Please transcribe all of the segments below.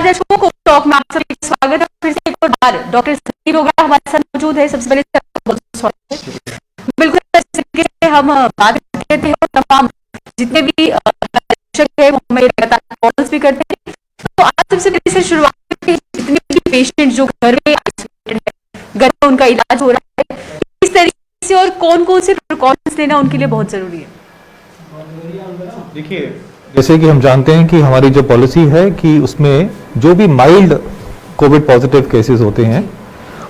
दर्शकों को टॉक में आप सभी का स्वागत है। फिर से एक बार डॉक्टर समीर रोगड़ा हमारे साथ मौजूद है। सबसे पहले बिल्कुल इस तरीके से हम बात करते हैं, तमाम जितने भी दर्शक है वो हमें लगातार कॉल्स भी करते हैं। तो आज सबसे पहले से शुरुआत करते हैं, जितने भी पेशेंट जो घर में आइसोलेटेड है, घर में उनका इलाज हो रहा है, इस तरीके से और कौन कौन से प्रिकॉशंस लेना उनके लिए बहुत जरूरी है। देखिए, जैसे कि हम जानते हैं कि हमारी जो पॉलिसी है कि उसमें जो भी माइल्ड कोविड पॉजिटिव केसेस होते हैं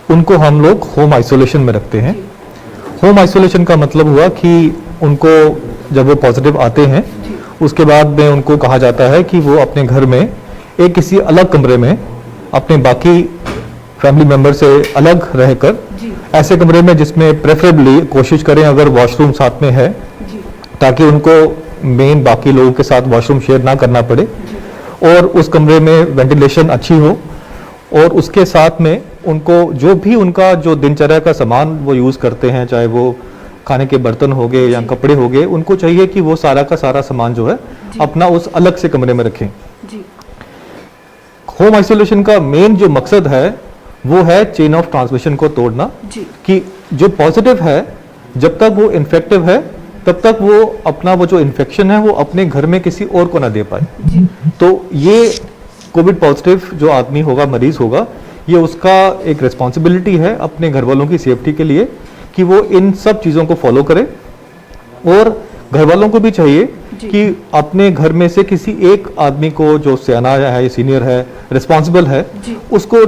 उनको हम लोग होम आइसोलेशन में रखते हैं। होम आइसोलेशन का मतलब हुआ कि उनको जब वो पॉजिटिव आते हैं उसके बाद में उनको कहा जाता है कि वो अपने घर में एक किसी अलग कमरे में अपने बाकी फैमिली मेंबर से अलग रहकर ऐसे कमरे में जिसमें प्रेफरेबली कोशिश करें अगर वॉशरूम साथ में है ताकि उनको मेन बाकी लोगों के साथ वॉशरूम शेयर ना करना पड़े और उस कमरे में वेंटिलेशन अच्छी हो और उसके साथ में उनको जो भी उनका जो दिनचर्या का सामान वो यूज़ करते हैं, चाहे वो खाने के बर्तन हो गए या कपड़े हो गए, उनको चाहिए कि वो सारा का सारा सामान जो है अपना उस अलग से कमरे में रखें। होम आइसोलेशन का मेन जो मकसद है वो है चेन ऑफ ट्रांसमिशन को तोड़ना, कि जो पॉजिटिव है जब तक वो इन्फेक्टिव है तब तक वो अपना वो जो इन्फेक्शन है वो अपने घर में किसी और को ना दे पाए। तो ये कोविड पॉजिटिव जो आदमी होगा, मरीज होगा, ये उसका एक रिस्पॉन्सिबिलिटी है अपने घर वालों की सेफ्टी के लिए कि वो इन सब चीज़ों को फॉलो करे और घर वालों को भी चाहिए कि अपने घर में से किसी एक आदमी को जो सियाना है, सीनियर है, रिस्पॉन्सिबल है, उसको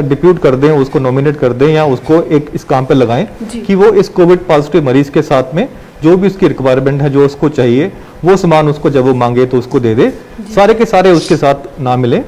डिप्यूट कर दें, उसको नॉमिनेट कर दें या उसको एक इस काम पे लगाएं कि वो इस कोविड पॉजिटिव मरीज के साथ में जो भी उसकी रिक्वायरमेंट है, जो उसको चाहिए वो सामान उसको जब वो मांगे तो उसको दे दे, सारे के सारे उसके साथ ना मिले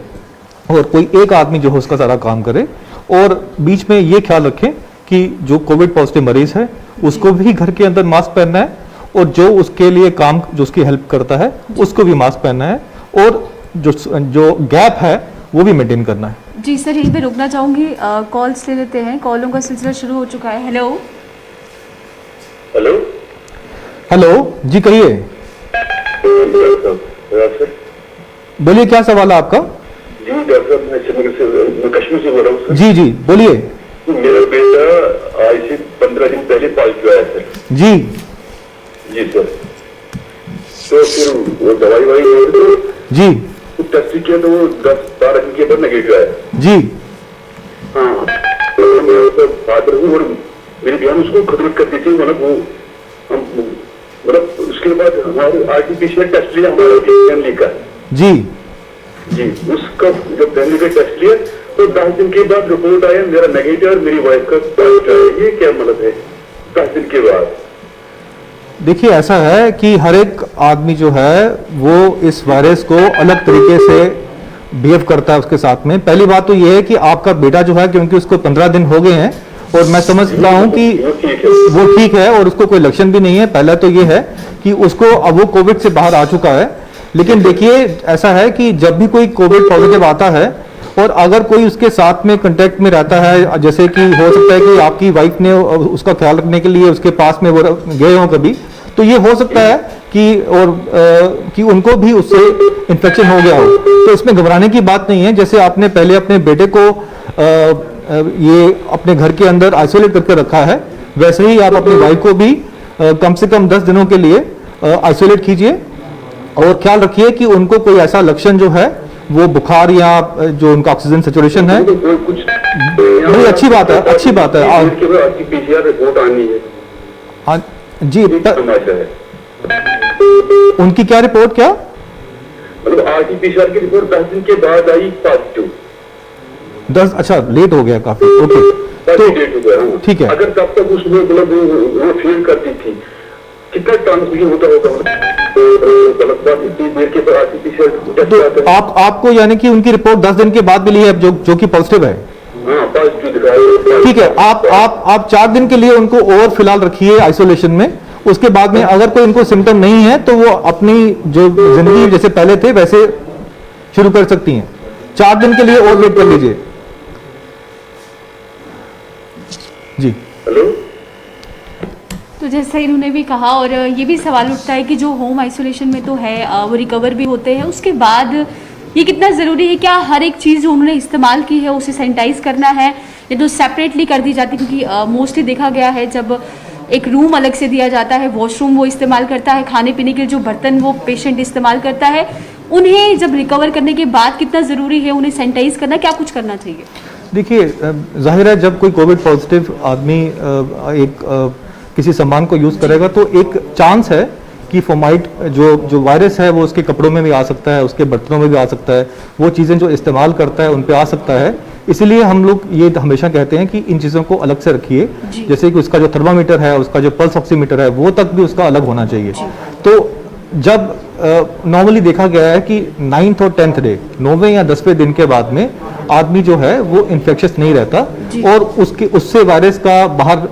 और कोई एक आदमी जो है उसका सारा काम करे। और बीच में ये ख्याल रखें कि जो कोविड पॉजिटिव मरीज है उसको भी घर के अंदर मास्क पहनना है और जो उसके लिए काम जो उसकी हेल्प करता है उसको भी मास्क पहनना है और जो गैप है वो भी मेंटेन करना है। जी सर, यहीं पे रुकना चाहूंगी, कॉल्स ले लेते हैं। कॉलों का सिलसिला शुरू हो चुका है। हेलो हेलो हेलो जी, कहिए, बोलिए क्या सवाल है आपका? जी डॉक्टर, मैं श्रीनगर से, मैं कश्मीर से बोल रहा हूँ। जी जी बोलिए। मेरा बेटा आज से 15 दिन पहले पॉजिटिव आया सर। जी जी सर, तो फिर वो दवाई जी टेस्ट किया तो वो 10-12 दिन के बाद नेगेटिव आया। जी हाँ, तो मैं फादर हूँ और मेरी बहन उसको खत्म कर दी थी, मतलब वो मतलब उसके बाद हमारे आरटीपीसीआर टेस्ट लिया हमारा फैमिली का। जी जी, उसका जब फैमिली का टेस्ट लिया तो 10 दिन के बाद रिपोर्ट आया मेरा नेगेटिव और मेरी वाइफ का पॉजिटिव आया। ये क्या मतलब है 10 दिन के बाद? देखिए, ऐसा है कि हर एक आदमी जो है वो इस वायरस को अलग तरीके से बिहेव करता है उसके साथ में। पहली बात तो ये है कि आपका बेटा जो है, क्योंकि उसको 15 दिन हो गए हैं और मैं समझता हूं कि वो ठीक है और उसको कोई लक्षण भी नहीं है। पहला तो ये है कि उसको अब वो कोविड से बाहर आ चुका है। लेकिन देखिए, ऐसा है कि जब भी कोई कोविड पॉजिटिव आता है और अगर कोई उसके साथ में कांटेक्ट में रहता है, जैसे कि हो सकता है कि आपकी वाइफ ने उसका ख्याल रखने के लिए उसके पास में वो गए हों कभी, तो ये हो सकता है कि उनको भी उससे इन्फेक्शन हो गया हो। तो इसमें घबराने की बात नहीं है। जैसे आपने पहले अपने बेटे को ये अपने घर के अंदर आइसोलेट करके रखा है, वैसे ही आप अपनी वाइफ को भी कम से कम 10 दिनों के लिए आइसोलेट कीजिए और ख्याल रखिए कि उनको कोई ऐसा लक्षण जो है वो बुखार या जो उनका ऑक्सीजन सैचुरेशन है, बड़ी अच्छी बात है, अच्छी बात है। आरटीपीसीआर रिपोर्ट आनी है। हाँ जी, उनकी क्या रिपोर्ट, क्या मतलब आरटीपीसीआर की रिपोर्ट 10 दिन के बाद आई पॉजिटिव। 10? अच्छा, लेट हो गया काफी। ओके, तो लेट हो गया। ठीक है। अगर तब तक उसमें मतलब वो फील करती थी, कितना ट्रांसमिशन होता होगा? गलत बात, इतनी देर के बाद आरटीपीसीआर तो आपको यानी कि उनकी रिपोर्ट 10 दिन के बाद मिली है जो कि पॉजिटिव है? हाँ, पॉजिटिव दिखाया। ठीक है, आप 4 दिन के लिए उनको और फिलहाल रखिए आइसोलेशन में। उसके बाद में अगर कोई इनको सिम्टम नहीं है तो वो अपनी जो जिंदगी जैसे पहले थे वैसे शुरू कर सकती हैं। 4 दिन के लिए और वेट कर लीजिए। जी हेलो, तो जैसे इन्होंने भी कहा, और ये भी सवाल उठता है कि जो होम आइसोलेशन में तो है वो रिकवर भी होते हैं, उसके बाद ये कितना ज़रूरी है? क्या हर एक चीज़ जो उन्होंने इस्तेमाल की है उसे सैनिटाइज करना है या तो सेपरेटली कर दी जाती है? क्योंकि मोस्टली देखा गया है जब एक रूम अलग से दिया जाता है, वॉशरूम वो इस्तेमाल करता है, खाने पीने के जो बर्तन वो पेशेंट इस्तेमाल करता है, उन्हें जब रिकवर करने के बाद कितना ज़रूरी है उन्हें सैनिटाइज करना, क्या कुछ करना चाहिए? देखिए, जाहिर है जब कोई कोविड पॉजिटिव आदमी किसी सामान को यूज़ करेगा तो एक चांस है कि फोमाइट जो वायरस है वो उसके कपड़ों में भी आ सकता है, उसके बर्तनों में भी आ सकता है, वो चीज़ें जो इस्तेमाल करता है उन पे आ सकता है। इसलिए हम लोग ये हमेशा कहते हैं कि इन चीज़ों को अलग से रखिए, जैसे कि उसका जो थर्मामीटर है, उसका जो पल्स ऑक्सीमीटर है, वो तक भी उसका अलग होना चाहिए। तो जब नॉर्मली देखा गया है कि 9th और 10th डे, 9वें या 10वें दिन के बाद में आदमी जो है वो इन्फेक्शियस नहीं रहता और उससे वायरस का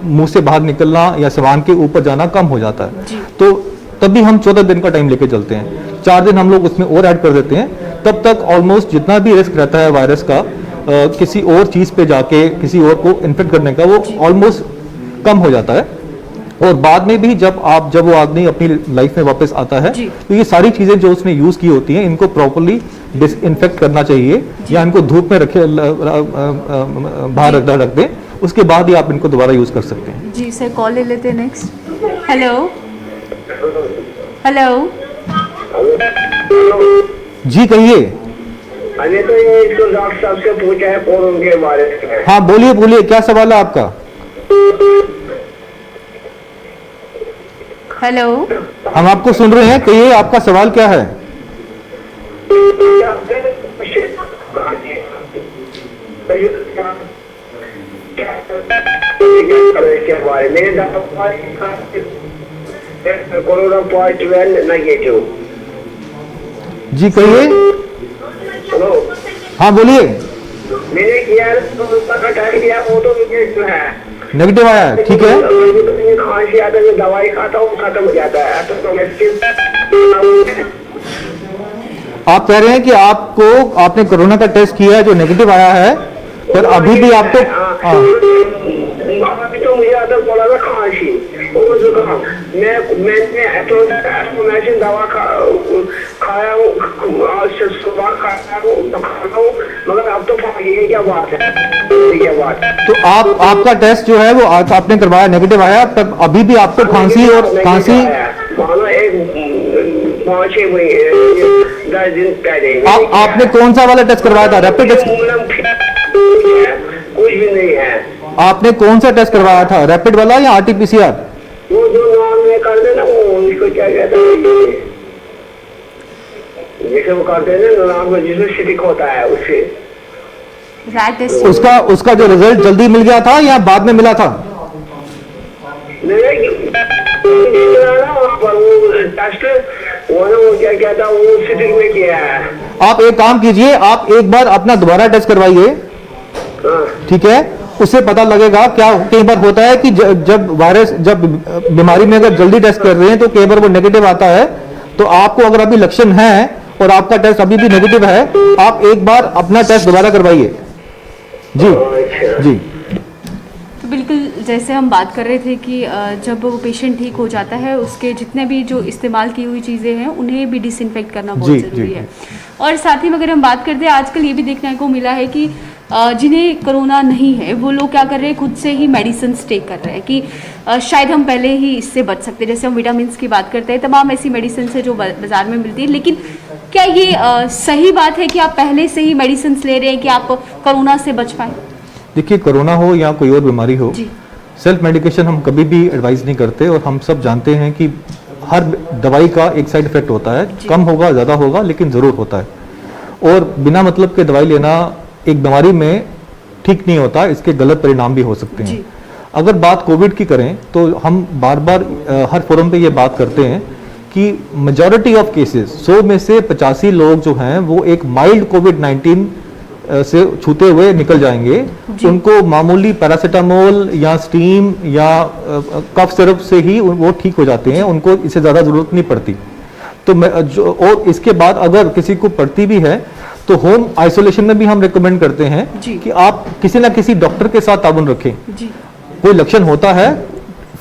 मुंह से बाहर निकलना या सामान के ऊपर जाना कम हो जाता है। तो तभी हम 14 दिन का टाइम लेके चलते हैं, 4 दिन हम लोग उसमें और ऐड कर देते हैं। तब तक ऑलमोस्ट जितना भी रिस्क रहता है वायरस का किसी और चीज़ पे जाके किसी और को इन्फेक्ट करने का, वो ऑलमोस्ट कम हो जाता है। और बाद में भी जब वो आदमी अपनी लाइफ में वापस आता है तो ये सारी चीज़ें जो उसने यूज़ की होती हैं इनको प्रॉपरली डिसइंफेक्ट करना चाहिए या इनको धूप में रखे बाहर रख दें, उसके बाद ही आप इनको दोबारा यूज़ कर सकते हैं। जी सर, कॉल ले लेते हैं नेक्स्ट। हेलो हेलो जी कहिए। अरे तो ये इसको डॉक्टर साहब से पूछा है कोरोना के बारे में। हाँ बोलिए, क्या सवाल है आपका? हेलो, हम आपको सुन रहे हैं, कहिए आपका सवाल क्या है? के बारे में कोरोना पॉजिटिव नेगेटिव। जी कहिए। हेलो, हाँ बोलिए। मैंने किया किया वो तो नेगेटिव है, नेगेटिव आया है, ठीक है। खांसी आता है, दवाई खाता हूँ खत्म हो जाता है। आप कह रहे हैं कि आपने कोरोना का टेस्ट किया है जो नेगेटिव आया है, पर अभी भी आपको तो मुझे आता बोला था खांसी और जुकाम। मैंने दवा खाया हूँ, आज से सुबह खाया हूँ, मगर अब तो ये क्या बात है, क्या बात। तो आपका टेस्ट जो है वो आपने करवाया नेगेटिव आया, पर अभी भी आपको खांसी मानो एक 5-6 10 दिन पहले आपने कौन सा वाला टेस्ट करवाया था? Rapid test? कुछ भी नहीं है। आपने कौन सा टेस्ट करवाया था, रैपिड वाला या RT-PCR? वो जो नाम में कर देना, वो उसको क्या कहते हैं, जैसे वो करते हैं ना नाम में जिसमें स्टिक होता है उससे। उसका जो रिजल्ट जल्दी मिल गया था या बाद में मिला था? वो क्या कहता वो स्टिक में किया है। आप एक काम कीजिए, आप एक बार अपना दोबारा टेस्ट करवाइए, ठीक है? उससे पता लगेगा। क्या कई बार होता है कि जब बीमारी में अगर जल्दी टेस्ट कर रहे हैं तो कई बार वो नेगेटिव आता है। तो आपको अगर अभी लक्षण है और आपका टेस्ट अभी भी नेगेटिव है, आप एक बार अपना टेस्ट दोबारा करवाइए। जी। तो बिल्कुल जैसे हम बात कर रहे थे कि जब वो पेशेंट ठीक हो जाता है उसके जितने भी जो इस्तेमाल की हुई चीज़ें हैं उन्हें भी डिसइंफेक्ट करना बहुत ज़रूरी है। और साथ ही में अगर हम बात करते हैं, आजकल ये भी देखने को मिला है कि जिन्हें कोरोना नहीं है वो लोग क्या कर रहे हैं, खुद से ही मेडिसिन टेक कर रहे हैं कि शायद हम पहले ही इससे बच सकते हैं। जैसे हम विटामिन की बात करते हैं, तमाम ऐसी मेडिसिन है जो बाजार में मिलती है। लेकिन क्या ये सही बात है कि आप पहले से ही मेडिसिन ले रहे हैं कि आप कोरोना से बच पाए? देखिए, कोरोना हो या कोई और बीमारी हो, सेल्फ मेडिकेशन हम कभी भी एडवाइस नहीं करते। और हम सब जानते हैं कि हर दवाई का एक साइड इफेक्ट होता है, कम होगा ज़्यादा होगा लेकिन ज़रूर होता है। और बिना मतलब के दवाई लेना एक बीमारी में ठीक नहीं होता, इसके गलत परिणाम भी हो सकते हैं। अगर बात कोविड की करें तो हम बार बार हर फोरम पे ये बात करते हैं कि मेजॉरिटी ऑफ केसेस 100 में से 85 लोग जो हैं वो एक माइल्ड कोविड-19 से छूते हुए निकल जाएंगे। उनको मामूली पैरासीटामोल या स्टीम या कफ सिरप से ही वो ठीक हो जाते हैं, उनको इससे ज़्यादा ज़रूरत नहीं पड़ती। तो और इसके बाद अगर किसी को पड़ती भी है तो होम आइसोलेशन में भी हम रिकमेंड करते हैं कि आप किसी ना किसी डॉक्टर के साथ ताबन रखें। कोई लक्षण होता है,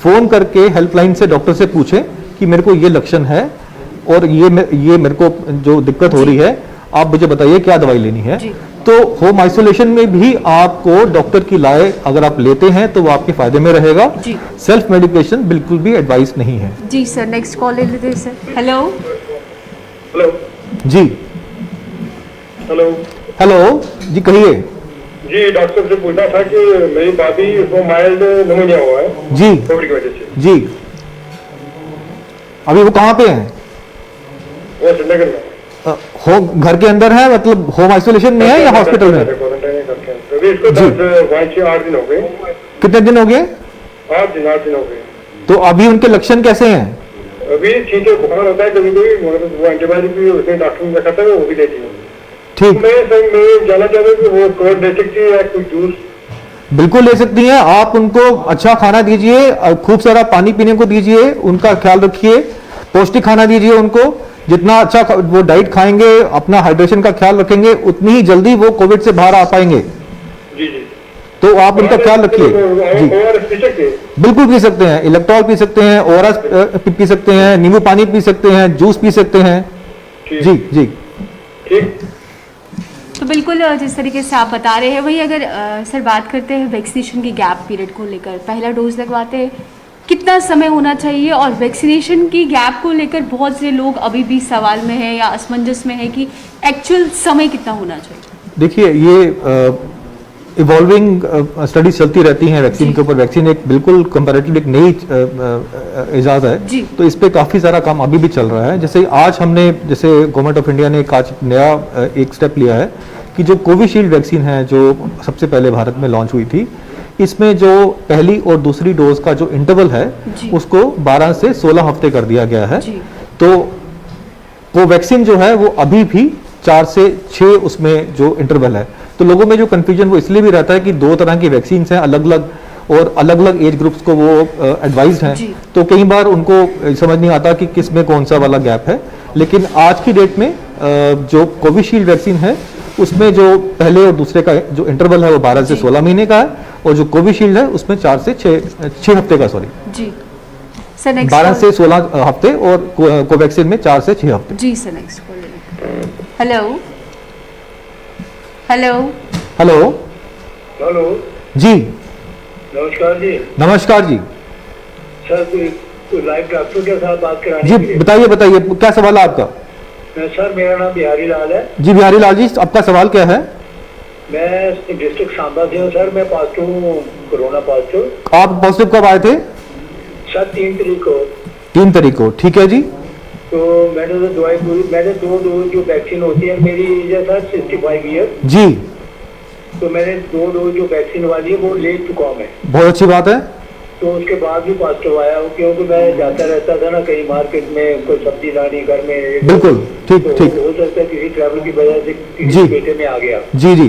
फोन करके हेल्पलाइन से डॉक्टर से पूछें कि मेरे को ये लक्षण है और ये मेरे को जो दिक्कत हो रही है, आप मुझे बताइए क्या दवाई लेनी है। तो होम आइसोलेशन में भी आपको डॉक्टर की राय अगर आप लेते हैं तो वो आपके फायदे में रहेगा। सेल्फ मेडिकेशन बिल्कुल भी एडवाइस नहीं है। जी सर, नेक्स्ट कॉल ले लेते हैं सर। हेलो हेलो जी, हेलो हेलो जी, कहिए। जी, डॉक्टर साहब से पूछना था कि मेरी भाभी को माइल्ड निमोनिया हुआ है जी कोविड की वजह से। जी, अभी वो कहाँ पे हैं? वो श्रीनगर में होम, घर के अंदर है, मतलब होम आइसोलेशन में है या हॉस्पिटल में? क्वारंटाइन करते हैं। अभी इसको 8 दिन हो गए। कितने दिन हो गए? 8 दिन हो गए। तो अभी उनके लक्षण कैसे हैं? अभी ठीक है, बुखार होता है कभी कभी, मगर वो एंटीबायोटिक भी उसने डॉक्टर ने रखा था, वो भी लेती हूँ। ठीक, मैं जानना चाहता हूँ कि वो कोविड दे सकती है या कोई जूस? बिल्कुल ले सकती हैं। आप उनको अच्छा खाना दीजिए, खूब सारा पानी पीने को दीजिए, उनका ख्याल रखिए, पौष्टिक खाना दीजिए उनको। जितना अच्छा वो डाइट खाएंगे, अपना हाइड्रेशन का ख्याल रखेंगे, उतनी ही जल्दी वो कोविड से बाहर आ पाएंगे। जी जी। तो आप उनका ख्याल रखिए जी। ORS पी सकते हैं? बिल्कुल पी सकते हैं, इलेक्ट्रॉल पी सकते हैं, ORS पी सकते हैं, नींबू पानी पी सकते हैं, जूस पी सकते हैं। जी जी ठीक। तो बिल्कुल जिस तरीके से आप बता रहे हैं वही, अगर सर बात करते हैं वैक्सीनेशन की गैप पीरियड को लेकर, पहला डोज लगवाते हैं कितना समय होना चाहिए, और वैक्सीनेशन की गैप को लेकर बहुत से लोग अभी भी सवाल में है या असमंजस में है कि एक्चुअल समय कितना होना चाहिए। देखिए, ये इवॉल्विंग स्टडीज चलती रहती हैं वैक्सीन के ऊपर। वैक्सीन एक बिल्कुल कंपैरेटिवली एक नई इजाज़ है, तो इस पे काफ़ी सारा काम अभी भी चल रहा है। जैसे आज हमने, जैसे गवर्नमेंट ऑफ इंडिया ने एक नया एक स्टेप लिया है कि जो कोविशील्ड वैक्सीन है, जो सबसे पहले भारत में लॉन्च हुई थी, इसमें जो पहली और दूसरी डोज का जो इंटरवल है उसको 12 से 16 हफ्ते कर दिया गया है। तो कोवैक्सीन जो है वो अभी भी 4 से 6 उसमें जो इंटरवल है। तो लोगों में जो कंफ्यूजन वो इसलिए भी रहता है कि 2 तरह की वैक्सीन हैं अलग अलग, और अलग अलग एज ग्रुप्स को वो एडवाइज्ड हैं, तो कई बार उनको समझ नहीं आता कि किस में कौन सा वाला गैप है। लेकिन आज की डेट में जो कोविशील्ड वैक्सीन है उसमें जो पहले और दूसरे का जो इंटरवल है वो 12 से 16 महीने का है, और जो कोविशील्ड है उसमें 4 से 6 हफ्ते का, सॉरी जी सर, नेक्स्ट 12 से 16 हफ्ते, और कोवैक्सीन में 4 से 6 हफ्ते। जी sir, next call. Hello hello hello hello जी, नमस्कार जी। नमस्कार जी। सर कोई लाइव डॉक्टर के साथ बात करानी जी है? बताइए बताइए, क्या सवाल है आपका? सर मेरा नाम बिहारी लाल है। जी बिहारी लाल जी, आपका सवाल क्या है? मैं डिस्ट्रिक्ट सांबा से हूँ सर। मैं पॉजिटिव हूँ, कोरोना पॉजिटिव। आप पॉजिटिव कब आए थे? सर 3 तारीख को। 3 तारीख को, ठीक है जी। तो मैंने तो दवाई पूरी, मैंने 2 डोज जो वैक्सीन होती है, मेरी एज है सर 65 ईयर। जी, तो मैंने 2 डोज जो वैक्सीन वाली है वो ले चुका हूँ मैं। बहुत अच्छी बात है। तो उसके बाद भी पॉजिटिव आया हूँ, क्योंकि मैं जाता रहता था ना कहीं मार्केट में, कोई सब्जी लानी घर में। बिल्कुल, ठीक तो ठीक। हो सकता है किसी ट्रैवल की वजह से जी। किसी पेटे में आ गया। जी जी।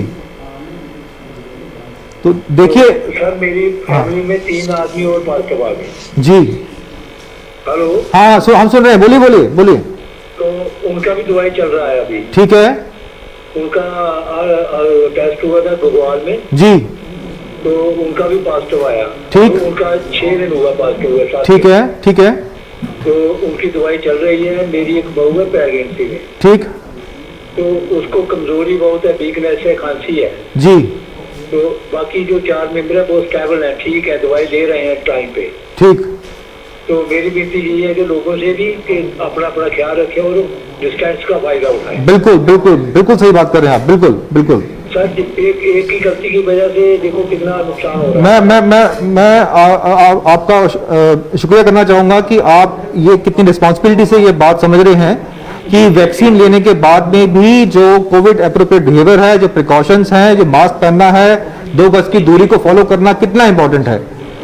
तो देखिए तो सर मेरी फैमिली में 3 आदमी और पॉजिटिव आ गए। जी, हेलो। हाँ हम सुन रहे हैं, बोलिए बोलिए बोलिए। तो उनका भी दवाई चल रहा है अभी। ठीक है उनका टेस्ट हुआ था भोपाल में, जी, तो उनका भी पॉजिटिव आया। ठीक। तो उनका 6 दिन हुआ पॉजिटिव हुआ। ठीक है ठीक है, तो उनकी दवाई चल रही है। मेरी एक बहू है प्रेगनेंसी में, ठीक तो उसको कमजोरी बहुत है, वीकनेस है, खांसी है। जी, तो बाकी जो 4 मेंबर है वो स्टेबल है, ठीक है, दवाई ले रहे हैं टाइम पे। ठीक। तो मेरी विनती ये है कि लोगों से भी कि अपना अपना ख्याल रखें और डिस्टेंस का फायदा उठाएं। बिल्कुल बिल्कुल बिल्कुल सही बात कर रहे हैं आप, बिल्कुल बिल्कुल। सर एक ही गलती की वजह से देखो कितना नुकसान हो रहा है। मैं आपका शुक्रिया करना चाहूंगा कि आप ये कितनी रिस्पॉन्सिबिलिटी से ये बात समझ रहे हैं कि वैक्सीन लेने के बाद में भी जो कोविड एप्रोप्रिएट बिहेवियर है, जो प्रिकॉशंस हैं, जो मास्क पहनना है, 2 गज की दूरी को फॉलो करना कितना इंपॉर्टेंट है।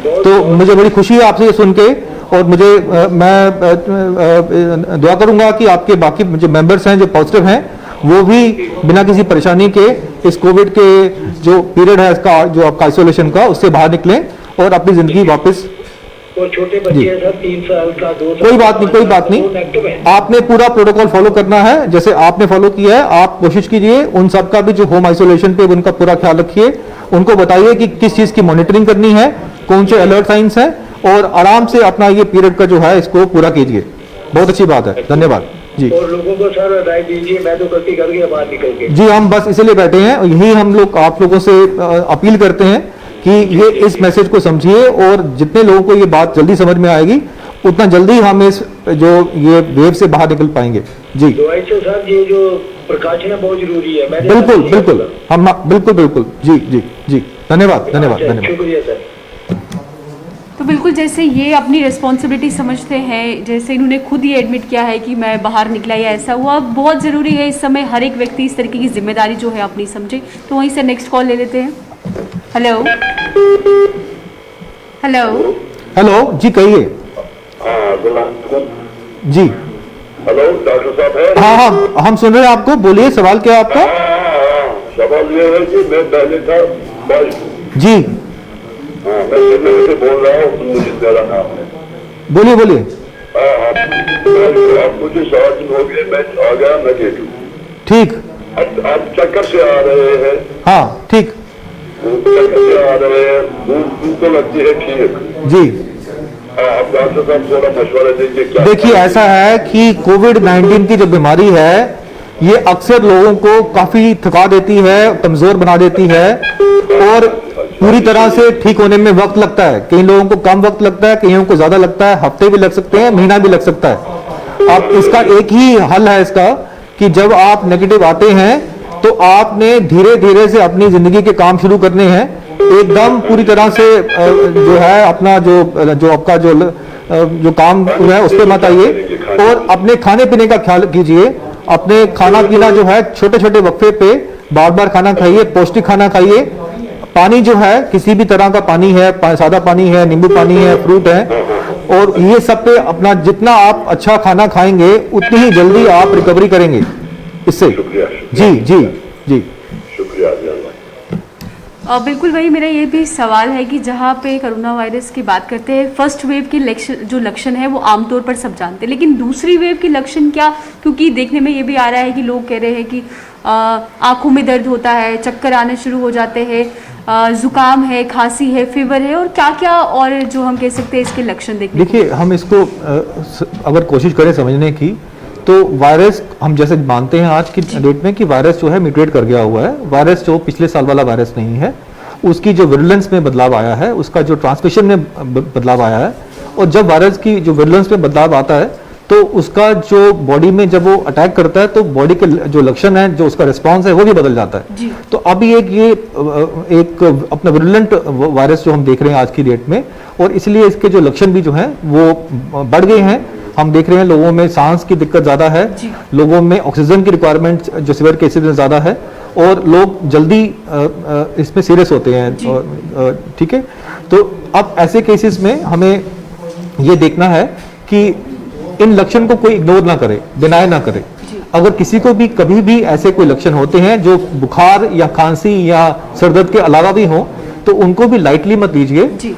तो मुझे बड़ी खुशी है आपसे ये सुन के, और मुझे मैं दुआ करूंगा कि आपके बाकी जो मेंबर्स हैं जो पॉजिटिव हैं वो भी बिना किसी परेशानी के इस कोविड के जो पीरियड है इसका, जो आपका आइसोलेशन का, उससे बाहर निकलें और अपनी जिंदगी वापस। और छोटे बच्चे हैं सर, 3 साल का, 2 साल, कोई बात नहीं, कोई बात नहीं, आपने पूरा प्रोटोकॉल फॉलो करना है जैसे आपने फॉलो किया है। आप कोशिश कीजिए उन सबका भी जो होम आइसोलेशन पे, उनका पूरा ख्याल रखिए, उनको बताइए कि किस चीज की मॉनिटरिंग करनी है, कौन से अलर्ट साइंस हैं, और आराम से अपना ये पीरियड का जो है इसको पूरा कीजिए। बहुत अच्छी बात है, धन्यवाद जी और लोगों को सर राय दीजिए, मैं तो गलती कर गया बाहर निकल के। जी, हम बस इसलिए बैठे हैं, यही हम लोग आप लोगों से अपील करते हैं कि ये इस मैसेज को समझिए और जितने लोगों को ये बात जल्दी समझ में आएगी उतना जल्दी हम इस जो ये वेव से बाहर निकल पाएंगे। जी तो ऐसे सर ये जो प्रकाशन है बहुत जरूरी है। मैंने बिल्कुल बिल्कुल, हम बिल्कुल बिल्कुल, जी जी जी, धन्यवाद धन्यवाद धन्यवाद। शुक्रिया सर। तो बिल्कुल जैसे ये अपनी रिस्पॉन्सिबिलिटी समझते हैं, जैसे इन्होंने खुद ही एडमिट किया है कि मैं बाहर निकला या ऐसा हुआ, बहुत ज़रूरी है इस समय हर एक व्यक्ति इस तरीके की जिम्मेदारी जो है अपनी समझे। तो वहीं से नेक्स्ट कॉल ले लेते हैं। हेलो हेलो हेलो जी, कहिए। हाँ जी हेलो, डॉक्टर साहब है? हाँ हाँ, हम सुन रहे हैं आपको, बोलिए, सवाल क्या है आपका? सवाल ये है कि मैं पहले था जी हाँ, मैं चेन्नई से बोल रहा हूँ, मुझे मेरा नाम है। बोलिए बोलिए। अब मुझे 7 दिन हो गए, मैं आ गया नेगेटिव। ठीक, अब चक्कर से आ रहे हैं, हाँ ठीक, चक्कर से आ रहे हैं, भूख तो लगती है ठीक। जी अब डॉक्टर साहब थोड़ा मशवरा दीजिए क्या। देखिए, ऐसा है कि कोविड-19 की जो बीमारी है ये अक्सर लोगों को काफी थका देती है, कमजोर बना देती है और पूरी तरह से ठीक होने में वक्त लगता है। कई लोगों को कम वक्त लगता है, कईयों को ज्यादा लगता है, हफ्ते भी लग सकते हैं, महीना भी लग सकता है। अब इसका एक ही हल है इसका कि जब आप नेगेटिव आते हैं तो आपने धीरे धीरे से अपनी जिंदगी के काम शुरू करने हैं, एकदम पूरी तरह से जो है अपना जो आपका जो काम है उस पर मत आइए और अपने खाने पीने का ख्याल कीजिए। अपने खाना पीना जो है छोटे छोटे वक्फे पे बार बार खाना खाइए, पौष्टिक खाना खाइए। पानी जो है किसी भी तरह का पानी है, सादा पानी है, नींबू पानी है, फ्रूट है, और ये सब पे अपना जितना आप अच्छा खाना खाएंगे उतनी ही जल्दी आप रिकवरी करेंगे इससे। शुक्रिया। जी जी जी, शुक्रिया। बिल्कुल वही मेरा ये भी सवाल है कि जहाँ पे कोरोना वायरस की बात करते हैं, फर्स्ट वेव के जो लक्षण है वो आमतौर पर सब जानते हैं, लेकिन दूसरी वेव के लक्षण क्या? क्योंकि देखने में ये भी आ रहा है कि लोग कह रहे हैं कि आंखों में दर्द होता है, चक्कर आने शुरू हो जाते हैं, जुकाम है, खांसी है, फीवर है, और क्या क्या और जो हम कह सकते हैं इसके लक्षण देखने। देखिए, हम इसको अगर कोशिश करें समझने की तो वायरस हम जैसे मानते हैं आज की डेट में कि वायरस जो है म्यूटेट कर गया हुआ है। वायरस जो पिछले साल वाला वायरस नहीं है, उसकी जो विरुलेंस में बदलाव आया है, उसका जो ट्रांसमिशन में बदलाव आया है, और जब वायरस की जो विरुलेंस में बदलाव आता है तो उसका जो बॉडी में जब वो अटैक करता है तो बॉडी के जो लक्षण है, जो उसका रिस्पॉन्स है वो भी बदल जाता है। तो अभी एक अपना विरुलेंट वायरस जो हम देख रहे हैं आज की डेट में, और इसलिए इसके जो लक्षण भी जो हैं वो बढ़ गए हैं। हम देख रहे हैं लोगों में सांस की दिक्कत ज्यादा है, लोगों में ऑक्सीजन की रिक्वायरमेंट जो सीवियर केसेस में ज्यादा है, और लोग जल्दी इसमें सीरियस होते हैं। ठीक है, तो अब ऐसे केसेस में हमें ये देखना है कि इन लक्षण को कोई इग्नोर ना करे, डिनाई ना करे। अगर किसी को भी कभी भी ऐसे कोई लक्षण होते हैं जो बुखार या खांसी या सर दर्द के अलावा भी हो, तो उनको भी लाइटली मत लीजिए।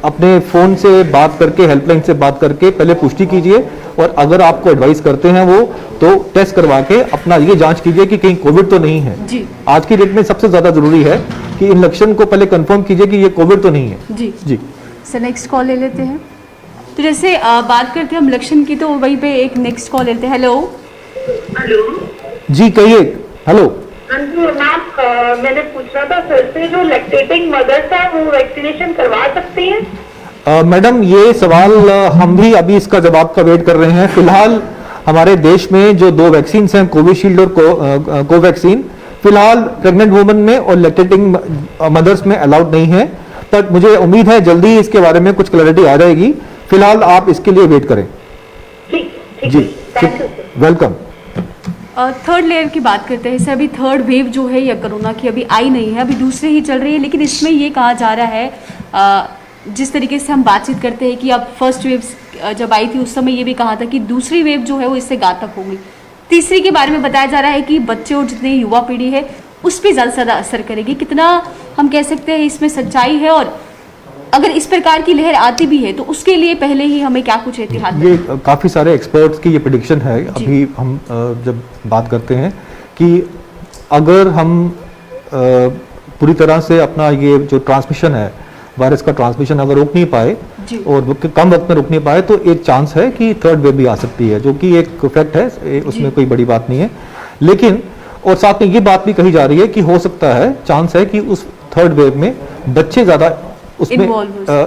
अपने फोन से बात करके, हेल्पलाइन से बात करके पहले पुष्टि कीजिए, और अगर आपको एडवाइस करते हैं वो तो टेस्ट करवा के अपना ये जांच कीजिए कि कहीं कोविड तो नहीं है। आज की डेट में सबसे ज्यादा जरूरी है कि इन लक्षण को पहले कंफर्म कीजिए कि ये कोविड तो नहीं है। जी सर, नेक्स्ट कॉल ले लेते हैं। तो जैसे बात करते हैं हम लक्षण की, तो वहीं पे एक नेक्स्ट कॉल लेते हैं। हेलो जी, कहिए। हेलो मैम, मैंने पूछना था सर से, जो लैक्टेटिंग मदर्स है वो वैक्सीनेशन करवा सकती हैं? मैडम, ये सवाल हम भी अभी इसका जवाब का वेट कर रहे हैं। फिलहाल हमारे देश में जो 2 वैक्सीन हैं, कोविशील्ड और कोवैक्सीन, फिलहाल प्रेग्नेंट वुमन में और लैक्टेटिंग मदर्स में अलाउड नहीं है, पर मुझे उम्मीद है जल्दी इसके बारे में कुछ क्लैरिटी आ जाएगी। फिलहाल आप इसके लिए वेट करें। जी, वेलकम। थर्ड लेयर की बात करते हैं सर। अभी थर्ड वेव जो है या कोरोना की अभी आई नहीं है, अभी दूसरे ही चल रही है, लेकिन इसमें ये कहा जा रहा है, जिस तरीके से हम बातचीत करते हैं कि अब फर्स्ट वेव जब आई थी उस समय ये भी कहा था कि दूसरी वेव जो है वो इससे घातक होगी। तीसरी के बारे में बताया जा रहा है कि बच्चे और जितनी युवा पीढ़ी है उस पर ज़्यादा से ज़्यादा असर करेगी। कितना हम कह सकते हैं इसमें सच्चाई है, और अगर इस प्रकार की लहर आती भी है तो उसके लिए पहले ही हमें क्या कुछ एहतियात? ये काफ़ी सारे एक्सपर्ट्स की ये प्रेडिक्शन है। अभी हम जब बात करते हैं कि अगर हम पूरी तरह से अपना ये जो ट्रांसमिशन है वायरस का ट्रांसमिशन अगर रोक नहीं पाए जी। और कम वक्त में रोक नहीं पाए तो एक चांस है कि थर्ड वेव भी आ सकती है, जो कि एक फैक्ट है, उसमें कोई बड़ी बात नहीं है। लेकिन और साथ में ये बात भी कही जा रही है कि हो सकता है, चांस है कि उस थर्ड वेव में बच्चे ज्यादा उसमें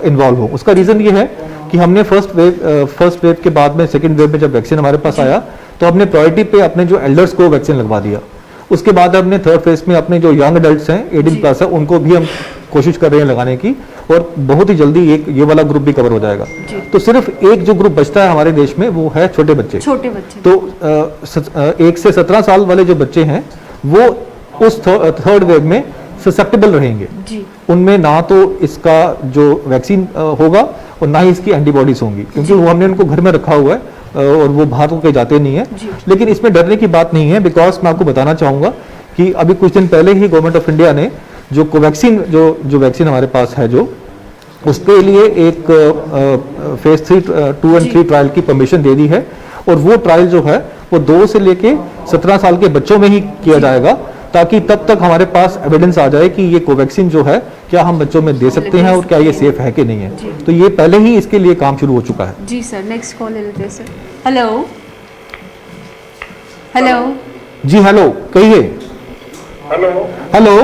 इन्वॉल्व हो। उसका रीजन ये है कि हमने फर्स्ट वेव के बाद में सेकंड वेव में जब वैक्सीन हमारे पास आया तो हमने प्रायोरिटी पे अपने जो एल्डर्स को वैक्सीन लगवा दिया। उसके बाद हमने थर्ड फेज में अपने जो यंग एडल्ट्स हैं 18 प्लस है उनको भी हम कोशिश कर रहे हैं लगाने की, और बहुत ही जल्दी ये वाला ग्रुप भी कवर हो जाएगा। तो सिर्फ एक जो ग्रुप बचता है हमारे देश में वो है छोटे बच्चे। तो 1 से 17 साल वाले जो बच्चे हैं वो उस थर्ड वेव में ससेप्टेबल रहेंगे जी। उनमें ना तो इसका जो वैक्सीन होगा और ना ही इसकी एंटीबॉडीज होंगी, क्योंकि वो हमने उनको घर में रखा हुआ है और वो बाहर को कहीं जाते नहीं है। लेकिन इसमें डरने की बात नहीं है, बिकॉज मैं आपको बताना चाहूंगा कि अभी कुछ दिन पहले ही गवर्नमेंट ऑफ इंडिया ने जो कोवैक्सीन जो वैक्सीन हमारे पास है जो उसके लिए एक फेज 2 और 3 ट्रायल की परमिशन दे दी है, और वो ट्रायल जो है वो 2 से लेके 17 साल के बच्चों में ही किया जाएगा, ताकि तब तक हमारे पास एविडेंस आ जाए कि ये कोवैक्सीन जो है क्या हम बच्चों में दे सकते हैं और क्या ये सेफ है कि नहीं है। तो ये पहले ही इसके लिए काम शुरू हो चुका है। जी सर, नेक्स्ट कॉल ले लेते हैं सर। हेलो हेलो जी, हेलो कहिए। हेलो हेलो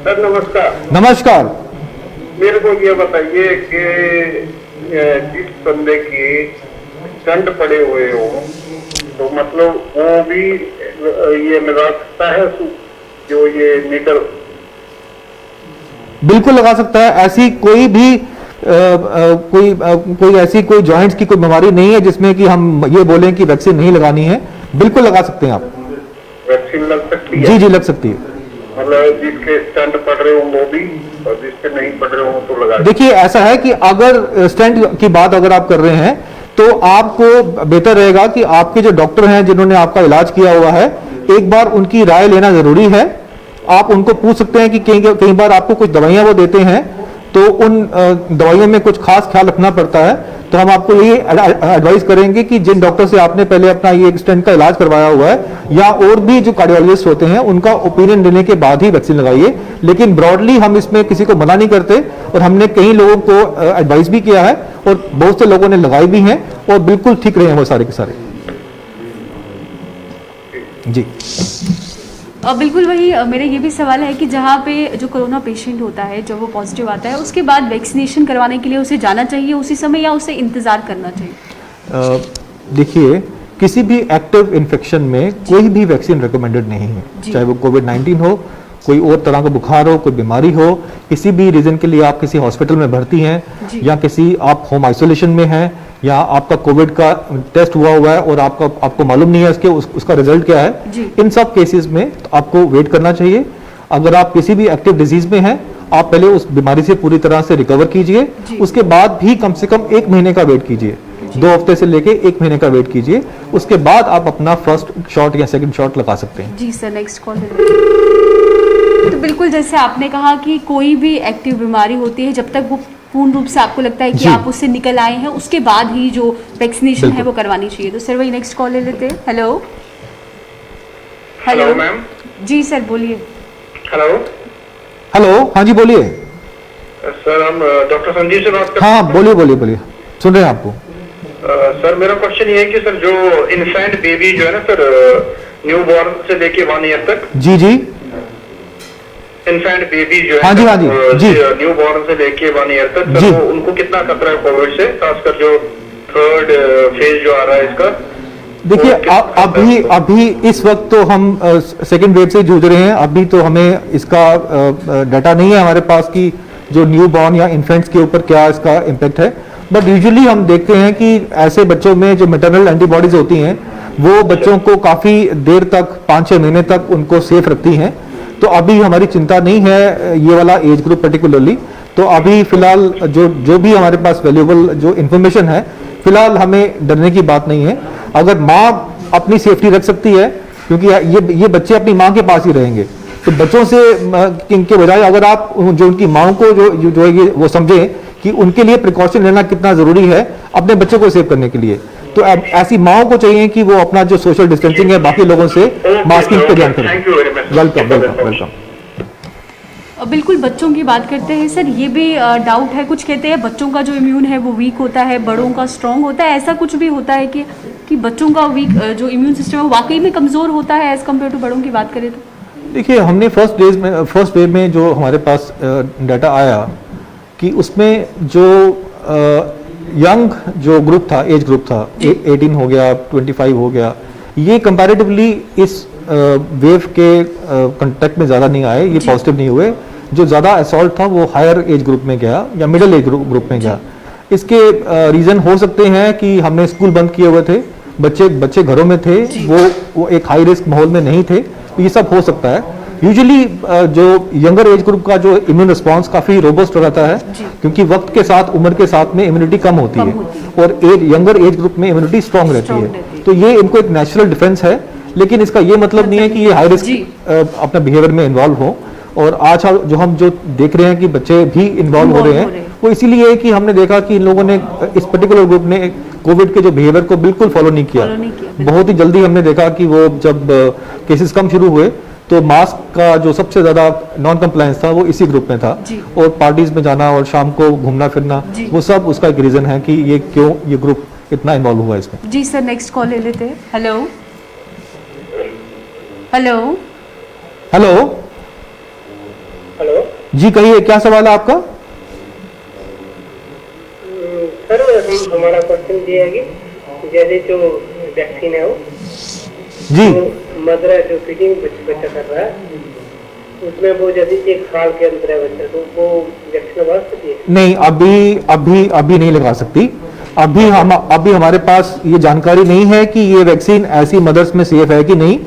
सर, नमस्कार। नमस्कार। मेरे को ये बताइए कि जिस बंदे की स्टंट पड़े हुए हो तो मतलब वो भी ये लगा सकता है जो ये मीटर? बिल्कुल लगा सकता है। ऐसी कोई भी कोई ऐसी कोई जॉइंट्स की कोई बीमारी नहीं है जिसमें कि हम ये बोलें कि वैक्सीन नहीं लगानी है। बिल्कुल लगा सकते हैं आप। वैक्सीन लग सकती है? जी जी, लग सकती है। मतलब जिसके स्टंट पड़ रहे हो वो भी, और जिसके नहीं पड़ रहे हो तो लगा। देखिए, ऐसा है कि अगर स्टेंट की बात अगर आप कर रहे हैं तो आपको बेहतर रहेगा कि आपके जो डॉक्टर हैं जिन्होंने आपका इलाज किया हुआ है, एक बार उनकी राय लेना जरूरी है। आप उनको पूछ सकते हैं कि कई बार आपको कुछ दवाइयां वो देते हैं तो उन दवाइयों में कुछ खास ख्याल रखना पड़ता है। तो हम आपको ये एडवाइस करेंगे कि जिन डॉक्टर से आपने पहले अपना ये स्टेंट का इलाज करवाया हुआ है या और भी जो कार्डियोलॉजिस्ट होते हैं उनका ओपिनियन लेने के बाद ही वैक्सीन लगाइए। लेकिन ब्रॉडली हम इसमें किसी को मना नहीं करते, और हमने कई लोगों को एडवाइस भी किया है और बहुत से लोगों ने लगाई भी हैं और बिल्कुल ठीक रहे हैं वो सारे के सारे। जी बिल्कुल वही मेरा ये भी सवाल है कि जहाँ पे जो कोरोना पेशेंट होता है जब वो पॉजिटिव आता है उसके बाद वैक्सीनेशन करवाने के लिए उसे जाना चाहिए उसी समय या उसे इंतजार करना चाहिए? देखिए, किसी भी एक्टिव इन्फेक्शन में कोई भी वैक्सीन रिकमेंडेड नहीं है, चाहे वो कोविड-19 हो, कोई और तरह का बुखार हो, कोई बीमारी हो, किसी भी रीजन के लिए आप किसी हॉस्पिटल में भर्ती हैं या किसी आप होम आइसोलेशन में हैं या आपका कोविड का टेस्ट हुआ है और आपको मालूम नहीं है उसका रिजल्ट क्या है, इन सब केसेस में तो आपको वेट करना चाहिए। अगर आप किसी भी एक्टिव डिजीज में हैं, आप पहले उस बीमारी से पूरी तरह से रिकवर कीजिए, उसके बाद भी कम से कम 1 महीने का वेट कीजिए, 2 हफ्ते से लेके 1 महीने का वेट कीजिए, उसके बाद आप अपना फर्स्ट शॉट या सेकंड शॉट लगा सकते हैं। जी सर, नेक्स्ट कॉल। तो बिल्कुल जैसे आपने कहा कि कोई भी एक्टिव बीमारी होती है जब तक वो पूर्ण रूप से आपको लगता है कि आप उससे निकल आए हैं उसके बाद ही जो वैक्सीनेशन है वो करवानी चाहिए। तो सर वही नेक्स्ट कॉल ले लेते हैं। Hello hello ma'am. जी सर बोलिए। हेलो हेलो, हाँ जी बोलिए। सर हम डॉक्टर संजीव से बात कर रहे हैं। हाँ बोलिए, सुन रहे हैं आपको। सर मेरा क्वेश्चन ये है कि सर जो इन्फेंट बेबी जो है ना सर, न्यू बॉर्न से लेके 1 ईयर तक, जी इन्फेंट बेबी जो है, हाँ जी न्यू बॉर्न से लेके 1 ईयर तक, सर वो उनको कितना खतरा है कोविड से, खासकर जो थर्ड फेज जो आ रहा है इसका? देखिए, अभी इस वक्त तो हम सेकेंड वेव से जूझ रहे हैं। अभी तो हमें इसका डाटा नहीं है हमारे पास कि जो न्यू बॉर्न या इन्फेंट्स के ऊपर क्या इसका इम्पैक्ट है, बट यूजुअली हम देखते हैं कि ऐसे बच्चों में जो मैटरनल एंटीबॉडीज होती हैं वो बच्चों को काफी देर तक 5-6 महीने तक उनको सेफ रखती हैं। तो अभी हमारी चिंता नहीं है ये वाला एज ग्रुप पर्टिकुलरली। तो अभी फिलहाल जो भी हमारे पास वैल्यूएबल जो इन्फॉर्मेशन है, फिलहाल हमें डरने की बात नहीं है। अगर माँ अपनी सेफ्टी रख सकती है, क्योंकि ये बच्चे अपनी माँ के पास ही रहेंगे, तो बच्चों से के बजाय अगर आप जो उनकी माँ को जो है वो समझें कि उनके लिए प्रिकॉशन लेना कितना जरूरी है अपने बच्चों को सेव करने के लिए, तो ऐसी माओ को चाहिए कि वो अपना जो सोशल डिस्टेंसिंग है बाकी लोगों से मास्किंग पे ध्यान करें। Thank you very much. Welcome. बिल्कुल बच्चों की बात करते हैं सर, ये भी डाउट है, कुछ कहते हैं बच्चों का जो इम्यून है वो वीक होता है, बड़ों का स्ट्रांग होता है, ऐसा कुछ भी होता है कि बच्चों का वीक जो इम्यून सिस्टम है वो वाकई में कमज़ोर होता है एज़ कम्पेयर टू बड़ों की बात करें तो? देखिए, हमने फर्स्ट वेव में जो हमारे पास डाटा आया कि उसमें जो यंग जो ग्रुप था, एज ग्रुप था, 18 हो गया, 25 हो गया, ये कंपैरेटिवली इस वेव के कांटेक्ट में ज़्यादा नहीं आए, ये पॉजिटिव नहीं हुए। जो ज़्यादा असॉल्ट था वो हायर एज ग्रुप में गया या मिडिल एज ग्रुप में गया। इसके रीज़न हो सकते हैं कि हमने स्कूल बंद किए हुए थे, बच्चे घरों में थे, वो एक हाई रिस्क माहौल में नहीं थे, तो ये सब हो सकता है। यूजुअली जो यंगर एज ग्रुप का जो इम्यून रिस्पांस काफ़ी रोबस्ट रहता है, क्योंकि वक्त के साथ, उम्र के साथ में इम्यूनिटी कम होती है और यंगर एज ग्रुप में इम्यूनिटी स्ट्रांग रहती है। तो ये इनको एक नेचुरल डिफेंस है, लेकिन इसका ये मतलब नहीं है कि ये हाई रिस्क अपना बिहेवियर में इन्वॉल्व हो। और आज हम जो देख रहे हैं कि बच्चे भी इन्वॉल्व हो रहे हैं, वो इसीलिए है कि हमने देखा कि इन लोगों ने, इस पर्टिकुलर ग्रुप ने कोविड के जो बिहेवियर को बिल्कुल फॉलो नहीं किया। बहुत ही जल्दी हमने देखा कि वो जब केसेस कम शुरू हुए तो मास्क का जो सबसे ज्यादा नॉन कंप्लायंस था वो इसी ग्रुप में था, और पार्टीज में जाना और शाम को घूमना फिरना, वो सब उसका एक रीजन है कि ये क्यों ये ग्रुप इतना इन्वॉल्व हुआ इसमें। जी सर, नेक्स्ट कॉल ले लेते हैं। हेलो हेलो हेलो हेलो जी, कहिए क्या सवाल है आपका? सर, हमारा क्वेश्चन ये है कि जैसे जो वैक्सीन है वो जी, मदर है जो फीडिंग बच्चा कर रहा है, उसमें वो जैसे 1 साल के अंदर है बच्चा, तो वो वैक्सीन लगा सकती है? नहीं, अभी नहीं लगा सकती। अभी हमारे पास ये जानकारी नहीं है कि ये वैक्सीन ऐसी मदर्स में सेफ है कि नहीं,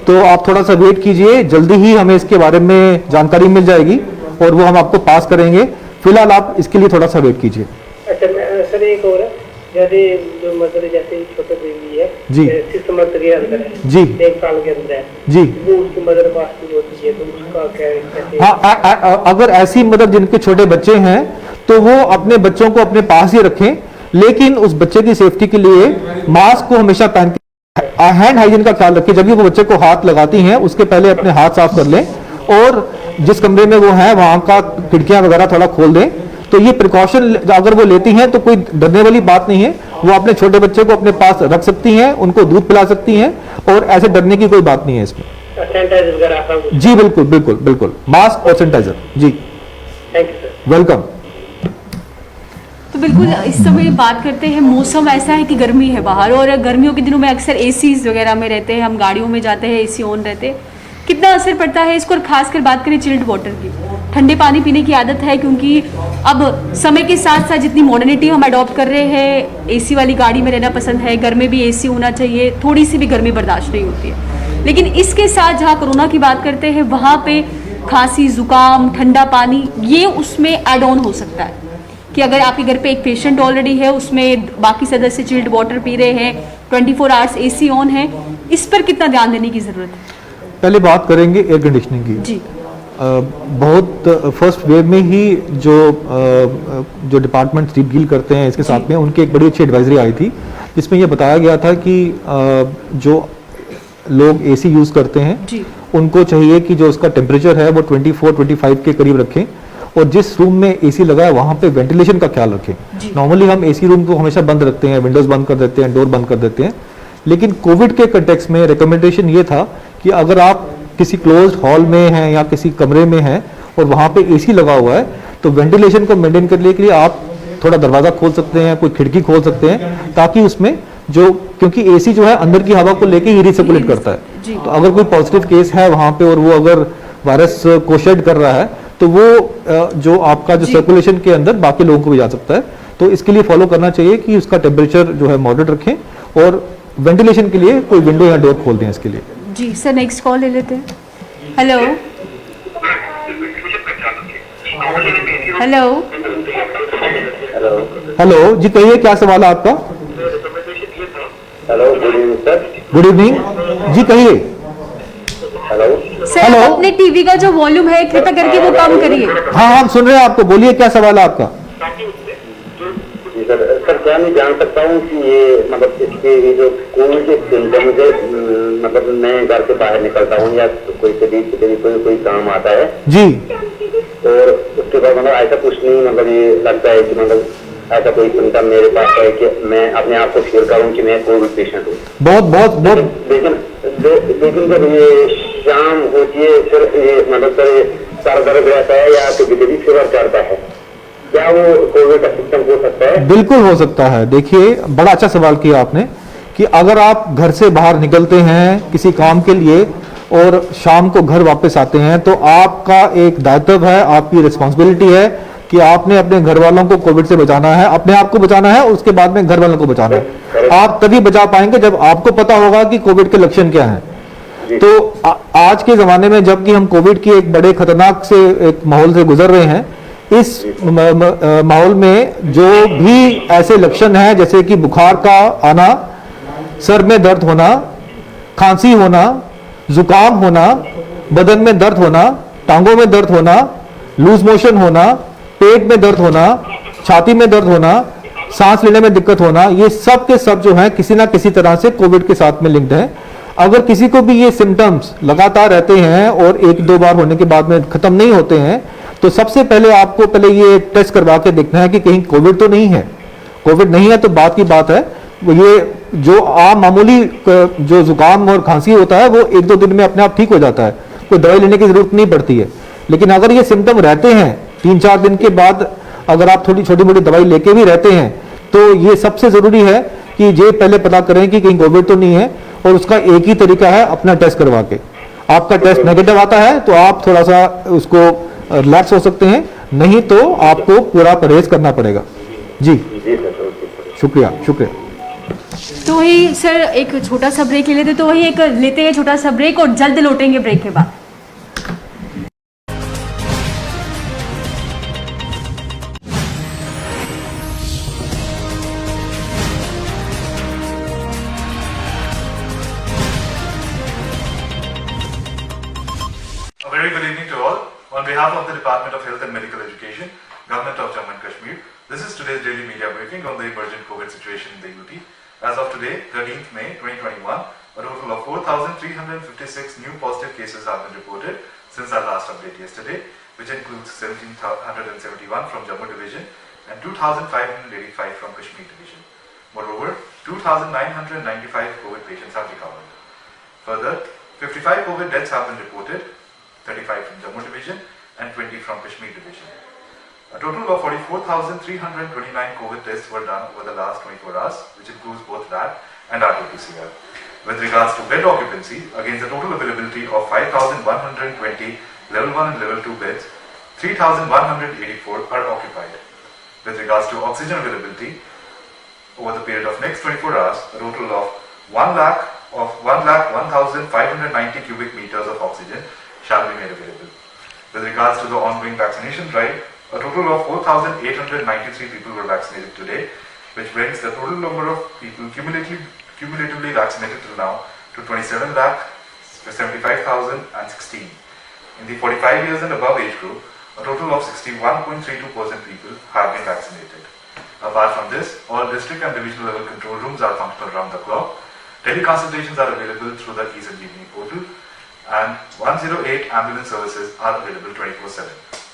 तो आप थोड़ा सा वेट कीजिए, जल्दी ही हमें इसके बारे में जानकारी मिल जाएगी और वो हम आपको पास करेंगे। फिलहाल आप इसके लिए थोड़ा सा वेट कीजिए। अच्छा सर, एक और है, जैसे जो मदर जैसे छोटे बेबी है जी, 6 मंथ के अंदर है जी, 1 साल के अंदर है जी, वो उसकी मदर पास नहीं होती है, तो उसका क्या कैसे? हाँ, अगर ऐसी मदर जिनके छोटे बच्चे हैं तो वो अपने बच्चों को अपने पास ही रखें, लेकिन उस बच्चे की सेफ्टी के लिए मास्क को हमेशा पहन के, हैंड हाइजीन का ख्याल रखें। जब भी वो बच्चे को हाथ लगाती हैं उसके पहले अपने हाथ साफ कर लें, और जिस कमरे में वो है वहां का खिड़कियां वगैरह थोड़ा खोल दें। तो ये प्रिकॉशन अगर वो लेती हैं तो कोई डरने वाली बात नहीं है, वो अपने छोटे बच्चे को अपने पास रख सकती हैं, उनको दूध पिला सकती हैं, और ऐसे डरने की कोई बात नहीं है इसमें। सैनिटाइजर वगैरह सब कुछ? जी बिल्कुल बिल्कुल बिल्कुल, मास्क और सैनिटाइजर। जी, थैंक यू सर। वेलकम। तो बिल्कुल इस समय बात करते हैं, मौसम ऐसा है कि गर्मी है बाहर, और गर्मियों के दिनों में अक्सर एसीज वगैरह में रहते हैं, हम गाड़ियों में जाते हैं, एसी ऑन रहते हैं, कितना असर पड़ता है इसको। और खासकर बात करें चिल्ड वाटर की, ठंडे पानी पीने की आदत है, क्योंकि अब समय के साथ साथ जितनी मॉडर्निटी हम अडॉप्ट कर रहे हैं, एसी वाली गाड़ी में रहना पसंद है, घर में भी एसी होना चाहिए, थोड़ी सी भी गर्मी बर्दाश्त नहीं होती है। लेकिन इसके साथ जहाँ कोरोना की बात करते हैं वहाँ पे खांसी, जुकाम, ठंडा पानी, ये उसमें एड ऑन हो सकता है कि अगर आपके घर पे एक पेशेंट ऑलरेडी है, उसमें बाकी सदस्य चिल्ड वाटर पी रहे हैं, 24 आवर्स एसी ऑन है, इस पर कितना ध्यान देने की जरूरत है? पहले बात करेंगे एयर कंडीशनिंग की। जी, बहुत फर्स्ट वेव में ही जो डिपार्टमेंट्स डील करते हैं इसके साथ में, उनकी एक बड़ी अच्छी एडवाइजरी आई थी, जिसमें यह बताया गया था कि जो लोग एसी यूज़ करते हैं जी, उनको चाहिए कि जो उसका टेम्परेचर है वो 24-25 के करीब रखें, और जिस रूम में एसी लगा है वहाँ पे वेंटिलेशन का ख्याल रखें। नॉर्मली हम एसी रूम को हमेशा बंद रखते हैं, विंडोज बंद कर देते हैं, डोर बंद कर देते हैं, लेकिन कोविड के कंटेक्स्ट में रिकमेंडेशन ये था कि अगर आप किसी क्लोज्ड हॉल में हैं या किसी कमरे में हैं और वहाँ पे एसी लगा हुआ है, तो वेंटिलेशन को मेंटेन करने के लिए आप थोड़ा दरवाज़ा खोल सकते हैं, कोई खिड़की खोल सकते हैं, ताकि उसमें जो, क्योंकि एसी जो है अंदर की हवा को लेके ही रिसर्कुलेट करता है, तो अगर कोई पॉजिटिव केस है वहाँ पे और वो अगर वायरस को शेड कर रहा है तो वो जो आपका जो सर्कुलेशन के अंदर बाकी लोगों को भी जा सकता है। तो इसके लिए फॉलो करना चाहिए कि उसका टेम्परेचर जो है मॉडरेट रखें, और वेंटिलेशन के लिए कोई विंडो या डोर खोल दें इसके लिए। जी सर, नेक्स्ट कॉल ले लेते हैं। हेलो हेलो हेलो जी, कहिए क्या सवाल है आपका? Hello, good evening sir. Good evening जी, कहिए। Hello sir, hello. अपने टीवी का जो वॉल्यूम है कृपया करके वो कम करिए। हाँ, हम सुन रहे हैं आपको, बोलिए क्या सवाल है आपका? जी सर, क्या मैं जान सकता हूँ कि ये मतलब इसके जो कोविड के सिम्टम्स है, मतलब मैं घर से बाहर निकलता हूँ या कोई शरीर से कोई काम आता है जी, और उसके बाद मतलब ऐसा कुछ नहीं, मतलब ये लगता है कि मतलब ऐसा कोई सिम्टम मेरे पास है कि मैं अपने आप को फील करूँ कि मैं कोविड पेशेंट हूँ। बहुत बहुत बहुत लेकिन जब ये शाम होती है फिर ये मतलब सर दर्द रहता है या कभी कभी फीवर चढ़ता है, क्या वो कोविड का सिम्टम हो सकता है? बिल्कुल हो सकता है। देखिए, बड़ा अच्छा सवाल किया आपने कि अगर आप घर से बाहर निकलते हैं किसी काम के लिए और शाम को घर वापस आते हैं, तो आपका एक दायित्व है, आपकी रिस्पॉन्सिबिलिटी है कि आपने अपने घर वालों को कोविड से बचाना है, अपने आप को बचाना है, उसके बाद में घर वालों को बचाना है। आप तभी बचा पाएंगे जब आपको पता होगा कि कोविड के लक्षण क्या हैं। तो आज के जमाने में जबकि हम कोविड की एक बड़े खतरनाक से एक माहौल से गुजर रहे हैं, इस माहौल में जो भी ऐसे लक्षण हैं जैसे कि बुखार का आना, सर में दर्द होना, खांसी होना, जुकाम होना, बदन में दर्द होना, टांगों में दर्द होना, लूज मोशन होना, पेट में दर्द होना, छाती में दर्द होना, सांस लेने में दिक्कत होना, ये सब के सब जो है किसी ना किसी तरह से कोविड के साथ में लिंक्ड है। अगर किसी को भी ये सिम्टम्स लगातार रहते हैं और एक दो बार होने के बाद में खत्म नहीं होते हैं, तो सबसे पहले आपको पहले ये टेस्ट करवा के देखना है कि कहीं कोविड तो नहीं है। कोविड नहीं है तो बात की बात है, ये जो आम मामूली जो जुकाम और खांसी होता है वो एक दो दिन में अपने आप ठीक हो जाता है, कोई दवाई लेने की जरूरत नहीं पड़ती है। लेकिन अगर ये सिम्टम रहते हैं 3-4 दिन के बाद, अगर आप थोड़ी छोटी मोटी दवाई लेके भी रहते हैं, तो ये सबसे जरूरी है कि ये पहले पता करें कि कहीं कोविड तो नहीं है। और उसका एक ही तरीका है, अपना टेस्ट करवा के। आपका टेस्ट नेगेटिव आता है तो आप थोड़ा सा उसको रिलैक्स हो सकते हैं, नहीं तो आपको पूरा परहेज करना पड़ेगा। जी, शुक्रिया शुक्रिया। तो वही सर एक छोटा सा ब्रेक ले लेते, तो वही एक लेते हैं छोटा सा ब्रेक और जल्द लौटेंगे ब्रेक के बाद। A very good evening to all. On behalf of the Department of Health and Medical Education, Government of Jammu and Kashmir, this is today's daily media briefing on the emergent COVID situation in the UT. As of today, 13th May 2021, a total of 4,356 new positive cases have been reported since our last update yesterday, which includes 1,771 from Jammu Division and 2,585 from Kashmir Division. Moreover, 2,995 COVID patients have recovered. Further, 55 COVID deaths have been reported, 35 from Jammu Division and 20 from Kashmir Division. A total of 44,329 COVID tests were done over the last 24 hours, which includes both RAT and RT-PCR. With regards to bed occupancy, against the total availability of 5,120 level 1 and level 2 beds, 3,184 are occupied. With regards to oxygen availability, over the period of next 24 hours, a total of 1,01,590 cubic meters of oxygen shall be made available. With regards to the ongoing vaccination drive, a total of 4,893 people were vaccinated today, which brings the total number of people cumulatively vaccinated till now to 27,75,016. In the 45 years and above age group, a total of 61.32% people have been vaccinated. Apart from this, all district and divisional level control rooms are functional round the clock. Teleconsultations are available through the eSanjeevani portal, and 108 ambulance services are available 24/7.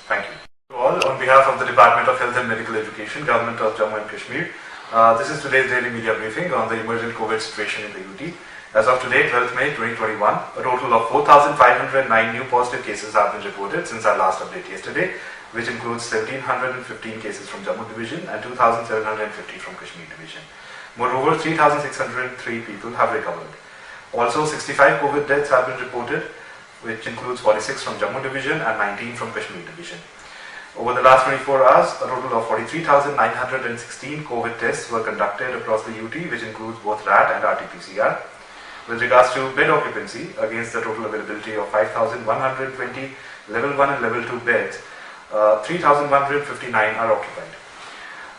Thank you. To all, on behalf of the Department of Health and Medical Education, Government of Jammu and Kashmir, this is today's daily media briefing on the emergent COVID situation in the UT. As of today, 12th May 2021, a total of 4,509 new positive cases have been reported since our last update yesterday, which includes 1,715 cases from Jammu Division and 2,750 from Kashmir Division. Moreover, 3,603 people have recovered. Also, 65 COVID deaths have been reported, which includes 46 from Jammu Division and 19 from Kashmir Division. Over the last 24 hours, a total of 43,916 COVID tests were conducted across the UT, which includes both RAT and RT-PCR. With regards to bed occupancy, against the total availability of 5,120 level 1 and level 2 beds, 3,159 are occupied.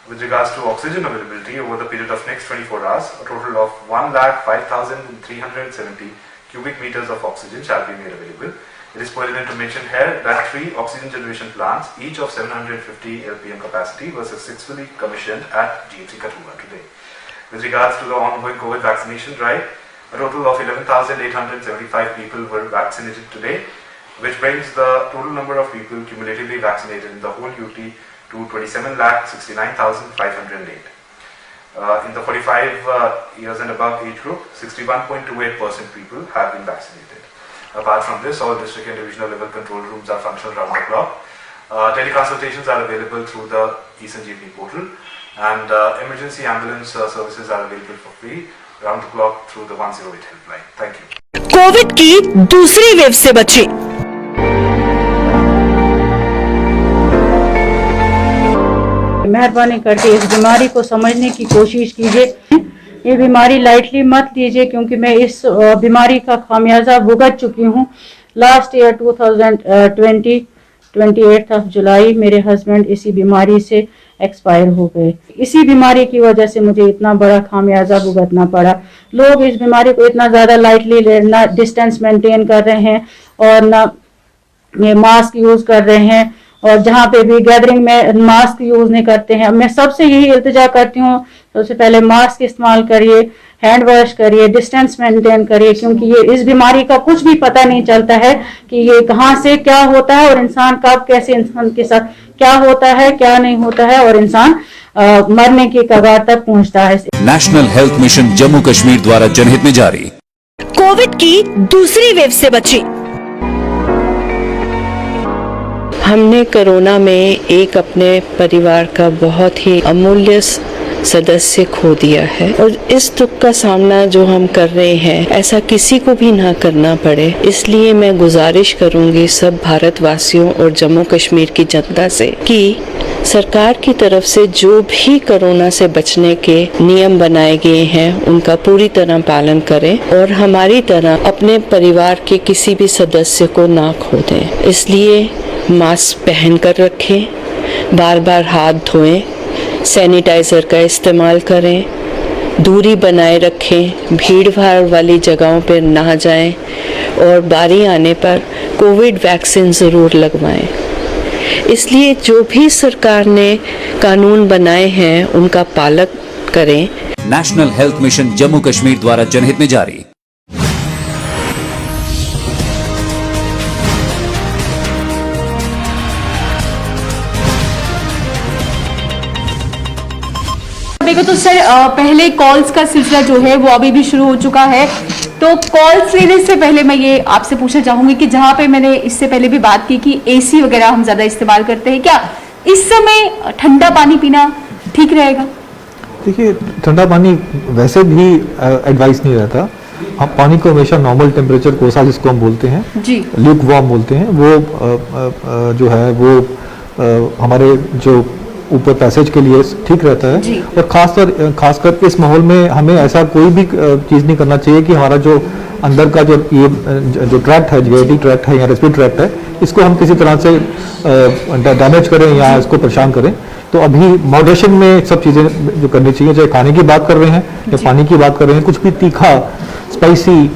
With regards to oxygen availability, over the period of next 24 hours, a total of 1,05,370 cubic meters of oxygen shall be made available. It is pertinent to mention here that 3 oxygen generation plants, each of 750 LPM capacity, were successfully commissioned at GHC Kathua today. With regards to the ongoing COVID vaccination drive, a total of 11,875 people were vaccinated today, which brings the total number of people cumulatively vaccinated in the whole UT to 27,69,508. In the 45 years and above age group, 61.28% people have been vaccinated. Apart from this, all district and divisional level control rooms are functional round the clock. Teleconsultations are available through the eSanjeevani portal, and emergency ambulance services are available for free round the clock through the 108 helpline. Thank you. Covid की दूसरी wave से बचे। मेहरबानी करके इस बीमारी को समझने की कोशिश कीजिए। ये बीमारी लाइटली मत लीजिए, क्योंकि मैं इस बीमारी का खामियाजा भुगत चुकी हूँ। लास्ट ईयर 2020 28 जुलाई मेरे हस्बैंड इसी बीमारी से एक्सपायर हो गए। इसी बीमारी की वजह से मुझे इतना बड़ा खामियाजा भुगतना पड़ा। लोग इस बीमारी को इतना ज़्यादा लाइटली ना डिस्टेंस मेंटेन कर रहे हैं और ना ये मास्क यूज़ कर रहे हैं, और जहाँ पे भी गैदरिंग में मास्क यूज़ नहीं करते हैं। मैं सबसे यही इल्तिजा करती हूँ, सबसे पहले मास्क इस्तेमाल करिए, हैंड वॉश करिए, डिस्टेंस मेंटेन करिए, क्योंकि ये इस बीमारी का कुछ भी पता नहीं चलता है कि ये कहाँ से क्या होता है और इंसान कब कैसे इंसान के साथ क्या होता है क्या नहीं होता है, और इंसान मरने की कगार तक पहुँचता है। National health mission Jammu Kashmir द्वारा जनहित में जारी। कोविड की दूसरी वेव से बचे। हमने कोरोना में एक अपने परिवार का बहुत ही अमूल्य सदस्य खो दिया है, और इस दुख का सामना जो हम कर रहे हैं ऐसा किसी को भी ना करना पड़े। इसलिए मैं गुजारिश करूंगी सब भारतवासियों और जम्मू कश्मीर की जनता से कि सरकार की तरफ से जो भी कोरोना से बचने के नियम बनाए गए हैं उनका पूरी तरह पालन करें, और हमारी तरह अपने परिवार के किसी भी सदस्य को ना खो दें। इसलिए मास्क पहन कर रखें, बार बार हाथ धोएं, सैनिटाइज़र का इस्तेमाल करें, दूरी बनाए रखें, भीड़ भाड़ वाली जगहों पर ना जाएं, और बारी आने पर कोविड वैक्सीन ज़रूर लगवाएं। इसलिए जो भी सरकार ने कानून बनाए हैं उनका पालन करें। National health mission Jammu Kashmir द्वारा जनहित में जारी। देखो तो सर, पहले कॉल्स का सिलसिला जो है वो अभी भी शुरू हो चुका है। तो कॉल्स लेने से पहले मैं ये आपसे पूछना चाहूंगी कि जहाँ पे मैंने इससे पहले भी बात की कि एसी वगैरह हम ज्यादा इस्तेमाल करते हैं, क्या इस समय ठंडा पानी पीना ठीक रहेगा? देखिए, ठंडा पानी वैसे भी एडवाइस नहीं रहता। हम पानी को हमेशा नॉर्मल टेम्परेचर कोसा जिसको हम बोलते हैं जी, ल्यूक वार्म बोलते हैं, वो जो है वो हमारे जो ऊपर पैसेज के लिए ठीक रहता है। और खासकर इस माहौल में हमें ऐसा कोई भी चीज़ नहीं करना चाहिए कि हमारा जो अंदर का जो ट्रैक्ट है, जीआईटी ट्रैक्ट है या रेस्पिरेटरी ट्रैक्ट है, इसको हम किसी तरह से डैमेज करें या इसको परेशान करें। तो अभी मॉडरेशन में सब चीज़ें जो करनी चाहिए, चाहे खाने की बात कर रहे हैं या पानी की बात कर रहे हैं, कुछ भी तीखा, स्पाइसी,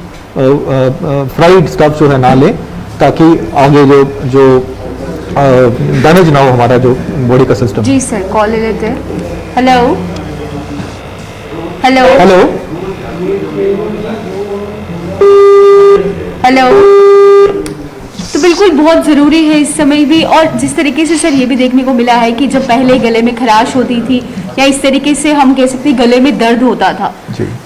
फ्राइड स्टफ जो है ना लें, ताकि आगे जो डैमेज ना हो हमारा जो बॉडी का सिस्टम। जी सर, कॉल ले लेते हैं। Hello hello hello hello. तो बिल्कुल बहुत ज़रूरी है इस समय भी, और जिस तरीके से सर ये भी देखने को मिला है कि जब पहले गले में खराश होती थी या इस तरीके से हम कह सकते गले में दर्द होता था,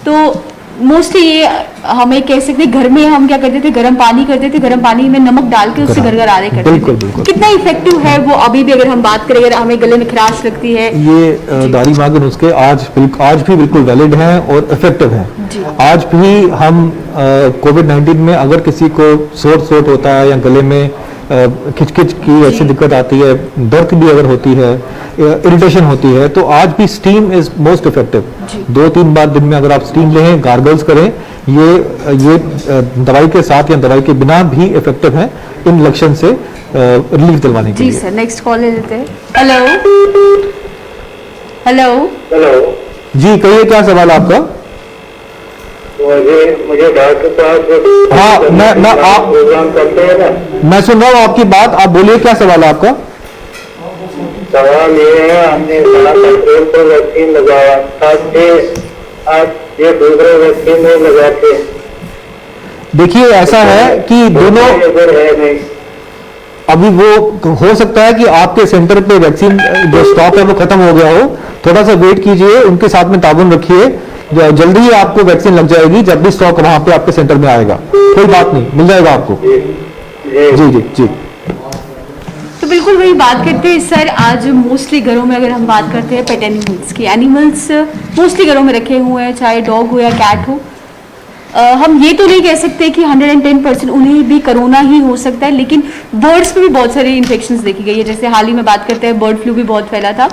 तो मोस्टली ये हमें कह सकते घर में हम क्या करते थे, गर्म पानी करते थे, गर्म पानी में नमक डाल के उससे गरगरारे करते थे। कितना इफेक्टिव है वो अभी भी, अगर हम बात करें, अगर हमें गले में खराश लगती है? ये दारी मार्ग नुस्खे आज भी बिल्कुल वैलिड हैं और इफेक्टिव हैं। आज भी हम कोविड-19 में अगर किसी को सोट होता है या गले में खिचखिच की ऐसी दिक्कत आती है, दर्द भी अगर होती है, इरिटेशन होती है, तो आज भी स्टीम इज मोस्ट इफेक्टिव। 2-3 बार दिन में अगर आप स्टीम लें, गार्गल्स करें, ये दवाई के साथ या दवाई के बिना भी इफेक्टिव है इन लक्षण से रिलीफ दिलवाने के लिए। जी सर, नेक्स्ट कॉल ले लेते हैं। हेलो हेलो हेलो जी, कहिए क्या सवाल आपका? मुझे डॉक्टर साहब, हाँ, आप प्रोग्राम करते हैं ना, मैं सुन रहा हूँ आपकी बात, आप बोलिए क्या सवाल है आपका। सवाल ये है, हमने अप्रैल को वैक्सीन लगाया था, आप ये दूसरे वैक्सीन नहीं लगाते। देखिए ऐसा है कि दोनों अभी वो हो सकता है कि आपके सेंटर पे वैक्सीन जो स्टॉक है वो खत्म हो गया हो, थोड़ा सा वेट कीजिए, उनके साथ में ताबन रखिए, जल्दी ही आपको वैक्सीन लग जाएगी जब भी स्टॉक वहां पे आपके सेंटर में आएगा, कोई बात नहीं, मिल जाएगा आपको। जी जी जी। तो बिल्कुल वही बात करते हैं सर, आज मोस्टली घरों में अगर हम बात करते हैं पेट एनिमल्स की, एनिमल्स मोस्टली घरों में रखे हुए हैं, चाहे डॉग हो या कैट हो। हम ये तो नहीं कह सकते कि 110% उन्हें भी कोरोना ही हो सकता है, लेकिन बर्ड्स में भी बहुत सारी इन्फेक्शंस देखी गई है। जैसे हाल ही में बात करते हैं बर्ड फ्लू भी बहुत फैला था,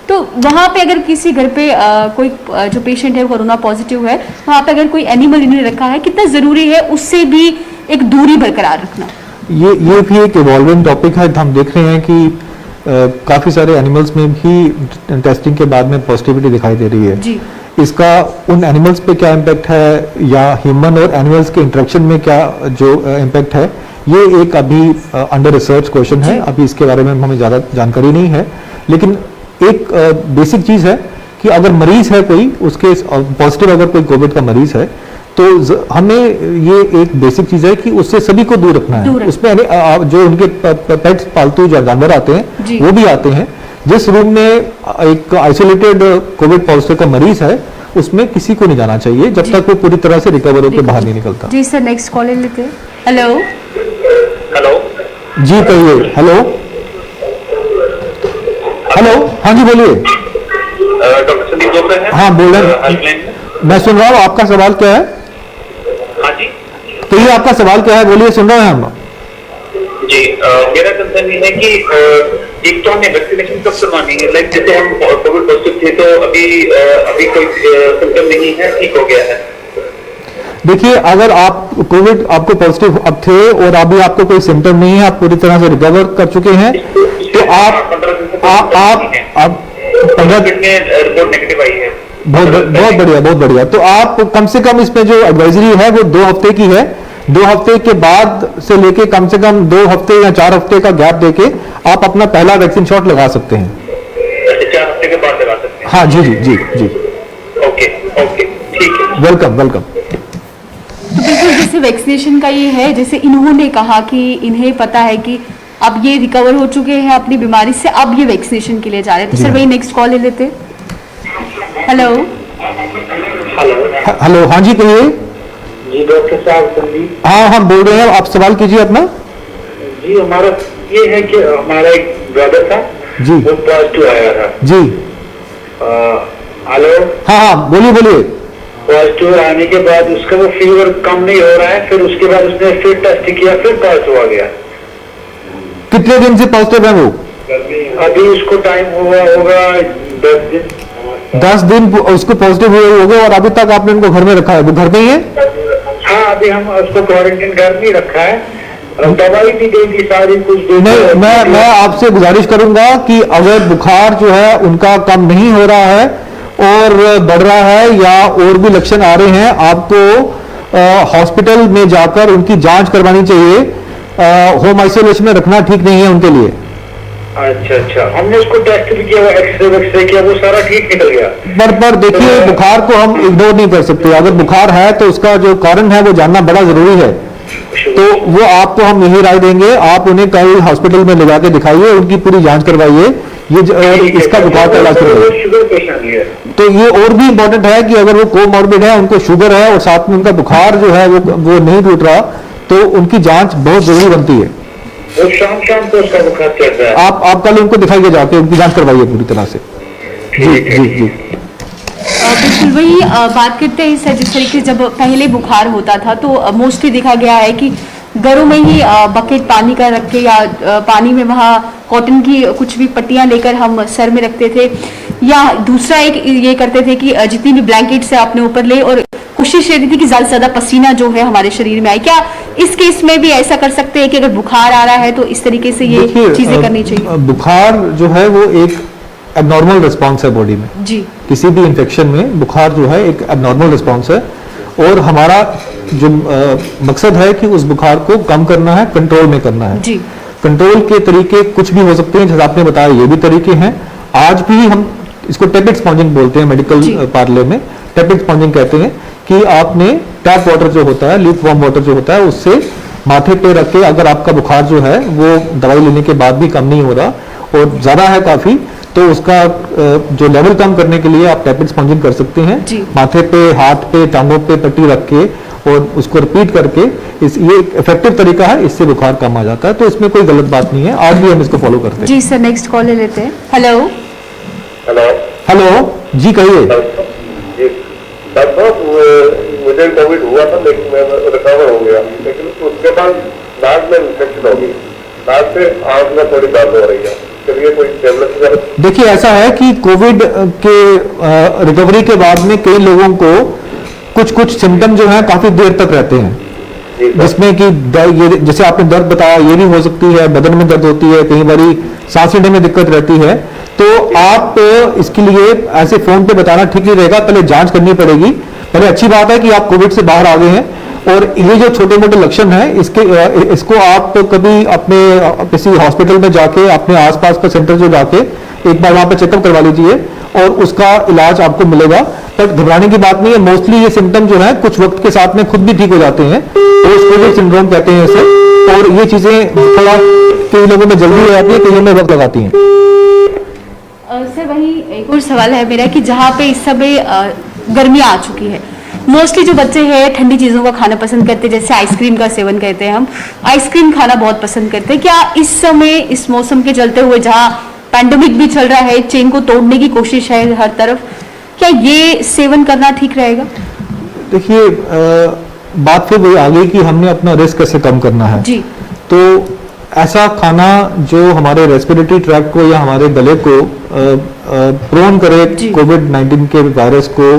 तो वहाँ पे अगर किसी घर पे कोई जो पेशेंट है कोरोना पॉजिटिव है, वहाँ पे अगर कोई एनिमल इन्हें रखा है, कितना ज़रूरी है उससे भी एक दूरी बरकरार रखना। ये भी एक इवॉल्विंग टॉपिक है। हम देख रहे हैं कि काफ़ी सारे एनिमल्स में भी टेस्टिंग के बाद में पॉजिटिविटी दिखाई दे रही है। जी। इसका उन एनिमल्स पे क्या इम्पैक्ट है या ह्यूमन और एनिमल्स के इंटरेक्शन में क्या जो इम्पैक्ट है, ये एक अभी अंडर रिसर्च क्वेश्चन है, अभी इसके बारे में हमें ज़्यादा जानकारी नहीं है। लेकिन एक बेसिक चीज़ है कि अगर मरीज है कोई, उसके पॉजिटिव अगर कोई कोविड का मरीज है, तो हमें ये एक बेसिक चीज़ है कि उससे सभी को दूर रखना है। उसमें जो उनके पेट्स पालतू जो जानवर आते हैं वो भी आते हैं। जिस रूम में एक आइसोलेटेड कोविड पॉजिटिव का मरीज है, उसमें किसी को नहीं जाना चाहिए जब तक वो पूरी तरह से रिकवर होकर बाहर नहीं निकलता। जी सर, नेक्स्ट कॉल लेते हैं। हेलो हेलो जी, कहिए। हेलो हेलो, हाँ जी बोलिए। डॉक्टर संदीप बोल रहे हैं? हाँ बोल रहे हैं, मैं सुन रहा हूँ। आपका सवाल क्या है? हाँ जी, कहिए आपका सवाल क्या है, बोलिए, सुन रहे हैं हम। जी मेरा कंसर्न ये है कि एक तो हमें वैक्सीनेशन कब करवानी है? लाइक जैसे हम कोविड पॉजिटिव थे तो अभी कोई सिम्टम नहीं है, ठीक हो गया है। देखिए, अगर आप कोविड आपको पॉजिटिव अब थे और अभी आपको कोई सिम्टम नहीं है, आप पूरी तरह से रिकवर कर चुके हैं, तो आप 15 दिन में रिपोर्ट नेगेटिव आई है। बहुत बढ़िया, बहुत बढ़िया। तो आप कम से कम इसमें जो एडवाइजरी है वो 2 हफ्ते की है। 2 हफ्ते के बाद से लेके कम से कम 2 हफ्ते या 4 हफ्ते का गैप देके आप अपना पहला वैक्सीन शॉट लगा सकते हैं। 4 हफ्ते के बाद लगा सकते हैं? हाँ जी जी जी जी। ओके ओके, ठीक है, वेलकम वेलकम। तो बिल्कुल जैसे वैक्सीनेशन का ये है, जैसे इन्होंने कहा कि इन्हें पता है कि अब ये रिकवर हो चुके हैं अपनी बीमारी से, अब ये वैक्सीनेशन के लिए जा रहे हैं। तो सर वही नेक्स्ट कॉल ले लेते। हेलो हेलो, हाँ जी कहिए। जी डॉक्टर साहब संदीप। हाँ हम बोल रहे हैं, आप सवाल कीजिए अपना। जी हमारा ये है कि हमारा एक ब्रदर था जी, वो पॉजिटिव आया था जी। हेलो, हाँ हाँ बोलिए बोलिए। पॉजिटिव आने के बाद उसका वो फीवर कम नहीं हो रहा है, फिर उसके बाद उसने फिर टेस्ट किया, फिर पॉजिटिव आ गया। कितने दिन से पॉजिटिव है वो? अभी उसको टाइम हुआ होगा 10 दिन। 10 दिन उसको पॉजिटिव हुए हो गए और अभी तक आपने उनको घर में रखा है? वो घर में ही है? हाँ, अभी हम उसको क्वारंटीन घर में रखा है, दवाई भी दे दी सारी कुछ दे। नहीं, मैं आपसे गुजारिश करूंगा कि अगर बुखार जो है उनका कम नहीं हो रहा है और बढ़ रहा है या और भी लक्षण आ रहे हैं, आपको हॉस्पिटल में जाकर उनकी जांच करवानी चाहिए। होम आइसोलेशन में रखना ठीक नहीं है उनके लिए। अच्छा, हमने उसको टेस्ट भी किया, एक्सरे किया, वो सारा ठीक निकल गया। पर देखिए, बुखार को हम इग्नोर नहीं कर सकते। अगर बुखार है तो उसका जो कारण है वो जानना बड़ा जरूरी है। तो वो आपको हम यही राय देंगे, आप उन्हें कल हॉस्पिटल में ले जाके दिखाइए, उनकी पूरी जांच करवाइए, ये इसका बुखार का इलाज करवाइए। शुगर पेशेंट है, तो ये और भी इम्पोर्टेंट है कि अगर वो कोमॉर्बिड है, उनको शुगर है और साथ में उनका बुखार जो है वो नहीं टूट रहा, तो उनकी जांच बहुत जरूरी बनती है। वो शाम को उसका बुखार चढ़ रहा है। आप कल उनको दिखाइए जाके, उनकी जांच करवाइए पूरी तरह से। जी जी जी। बिल्कुल वही बात करते हैं सर, जिस तरीके से जब पहले बुखार होता था तो मोस्टली देखा गया है कि घरों में ही बकेट पानी का रख के या पानी में वहाँ कॉटन की कुछ भी पट्टियाँ लेकर हम सर में रखते थे, या दूसरा एक ये करते थे कि जितनी भी ब्लैंकेट से आपने ऊपर ले और कोशिश रहती थी कि ज्यादा से ज्यादा पसीना जो है हमारे शरीर में आए। क्या इस केस में भी ऐसा कर सकते हैं कि अगर बुखार आ रहा है तो इस तरीके से ये चीजें करनी चाहिए? बुखार जो है वो एक एबनॉर्मल रिस्पॉन्स है बॉडी में। जी। किसी भी इन्फेक्शन में बुखार जो है एक एबनॉर्मल रिस्पॉन्स है और हमारा जो मकसद है कि उस बुखार को कम करना है, कंट्रोल में करना है। जी। कंट्रोल के तरीके कुछ भी हो सकते हैं, जैसे आपने बताया ये भी तरीके हैं। आज भी हम इसको टेपिड स्पॉन्जिंग बोलते हैं मेडिकल पार्ले में, टेपिड स्पॉन्जिंग कहते हैं कि आपने टैप वाटर जो होता है, लीक वार्म वाटर जो होता है, उससे माथे पे रख के, अगर आपका बुखार जो है वो दवाई लेने के बाद भी कम नहीं हो रहा और ज्यादा है काफी, तो उसका जो लेवल कम करने के लिए आप टैपिड स्पॉन्जिंग कर सकते हैं। माथे पे, हाथ पे, टांगों पे पट्टी रख के और उसको रिपीट करके, ये एक इफेक्टिव तरीका है, इससे बुखार कम आ जाता है। तो इसमें कोई गलत बात नहीं है, आज भी हम इसको फॉलो करते हैं। जी सर, नेक्स्ट कॉल ले लेते हैं। हेलो हेलो हेलो जी, कहिए। डॉक्टर साहब, मुझे कोविड हुआ था लेकिन मैं रिकवर हो गया, लेकिन उसके बाद नाक में इन्फेक्शन हो गई, नाक से आंख में थोड़ी दर्द हो रही है, चलिए कोई टेबलेट। देखिए ऐसा है कि कोविड के रिकवरी के बाद में कई लोगों को कुछ सिम्टम जो है काफी देर तक रहते हैं, जिसमें कि ये जैसे आपने दर्द बताया, ये भी हो सकती है, बदन में दर्द होती है, कई बारी सांस लेने में दिक्कत रहती है। तो आप इसके लिए ऐसे फोन पे बताना ठीक नहीं रहेगा, पहले जांच करनी पड़ेगी। पहले अच्छी बात है कि आप कोविड से बाहर आ गए हैं, और ये जो छोटे मोटे लक्षण है इसको आप कभी अपने किसी हॉस्पिटल में जाके, अपने आसपास का सेंटर जो जाके एक बार वहां पे चेकअप करवा लीजिए और उसका इलाज आपको मिलेगा। पर घबराने की बात नहीं है, मोस्टली ये सिम्टम जो है कुछ वक्त के साथ में खुद भी ठीक हो जाते हैं, पोस्ट कोविड सिंड्रोम कहते हैं इसे। और ये चीजें थोड़ा कई लोगों में जल्दी हो जाती है, कईयों में वक्त लगाती हैं। सर वही एक और सवाल है मेरा कि जहाँ पे इस समय गर्मियाँ आ चुकी है, मोस्टली जो बच्चे हैं ठंडी चीज़ों का खाना पसंद करते हैं, जैसे आइसक्रीम का सेवन कहते हैं, हम आइसक्रीम खाना बहुत पसंद करते हैं। क्या इस समय इस मौसम के चलते हुए, जहाँ पैंडेमिक भी चल रहा है, चेन को तोड़ने की कोशिश है हर तरफ, क्या ये सेवन करना ठीक रहेगा? देखिए बात फिर वही आ गई कि हमने अपना रिस्क कैसे कम करना है। जी। तो ऐसा खाना जो हमारे रेस्पिरेटरी ट्रैक्ट को या हमारे गले को प्रोन करे कोविड-19 के वायरस को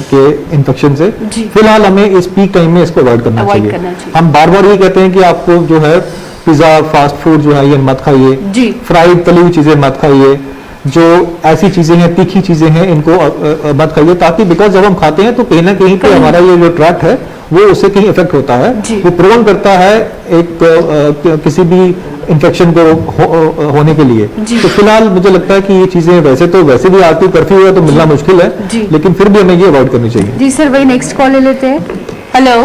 के इन्फेक्शन से, फिलहाल हमें इस पीक टाइम में इसको अवॉइड करना चाहिए। हम बार बार ये कहते हैं कि आपको जो है पिज्जा, फास्ट फूड जो है ये मत खाइए, फ्राइड तली हुई चीजें मत खाइए, जो ऐसी चीजें हैं, तीखी चीजें हैं, इनको मत खाइए, ताकि बिकॉज जब हम खाते हैं तो कहीं ना कहीं पे हमारा ये जो ट्रैक्ट है वो उससे कहीं इफेक्ट होता है, वो प्रोन करता है एक किसी भी इन्फेक्शन को होने के लिए। तो फिलहाल मुझे लगता है कि ये चीजें वैसे भी आती, कर्फ्यू है तो मिलना मुश्किल है, लेकिन फिर भी हमें ये अवॉइड करनी चाहिए। जी सर, वही नेक्स्ट कॉल ले लेते हैं। हेलो